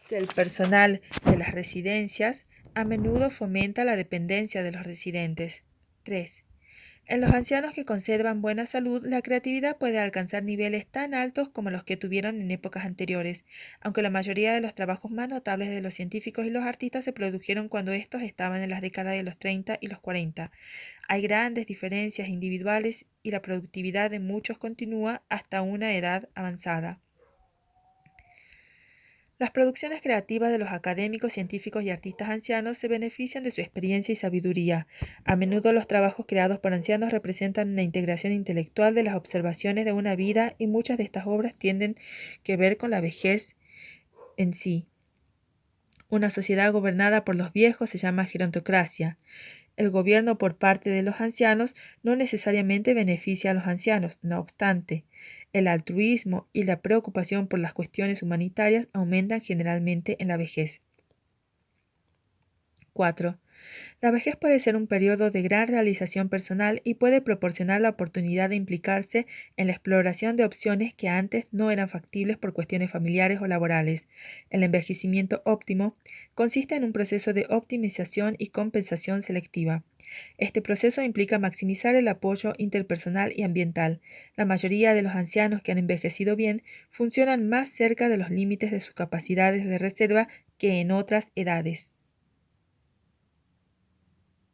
que el personal de las residencias a menudo fomenta la dependencia de los residentes. 3. En los ancianos que conservan buena salud, la creatividad puede alcanzar niveles tan altos como los que tuvieron en épocas anteriores, aunque la mayoría de los trabajos más notables de los científicos y los artistas se produjeron cuando estos estaban en las décadas de los 30 y los 40. Hay grandes diferencias individuales y la productividad de muchos continúa hasta una edad avanzada. Las producciones creativas de los académicos, científicos y artistas ancianos se benefician de su experiencia y sabiduría. A menudo los trabajos creados por ancianos representan una integración intelectual de las observaciones de una vida y muchas de estas obras tienen que ver con la vejez en sí. Una sociedad gobernada por los viejos se llama gerontocracia. El gobierno por parte de los ancianos no necesariamente beneficia a los ancianos. No obstante, el altruismo y la preocupación por las cuestiones humanitarias aumentan generalmente en la vejez. 4. La vejez puede ser un periodo de gran realización personal y puede proporcionar la oportunidad de implicarse en la exploración de opciones que antes no eran factibles por cuestiones familiares o laborales. El envejecimiento óptimo consiste en un proceso de optimización y compensación selectiva. Este proceso implica maximizar el apoyo interpersonal y ambiental. La mayoría de los ancianos que han envejecido bien funcionan más cerca de los límites de sus capacidades de reserva que en otras edades.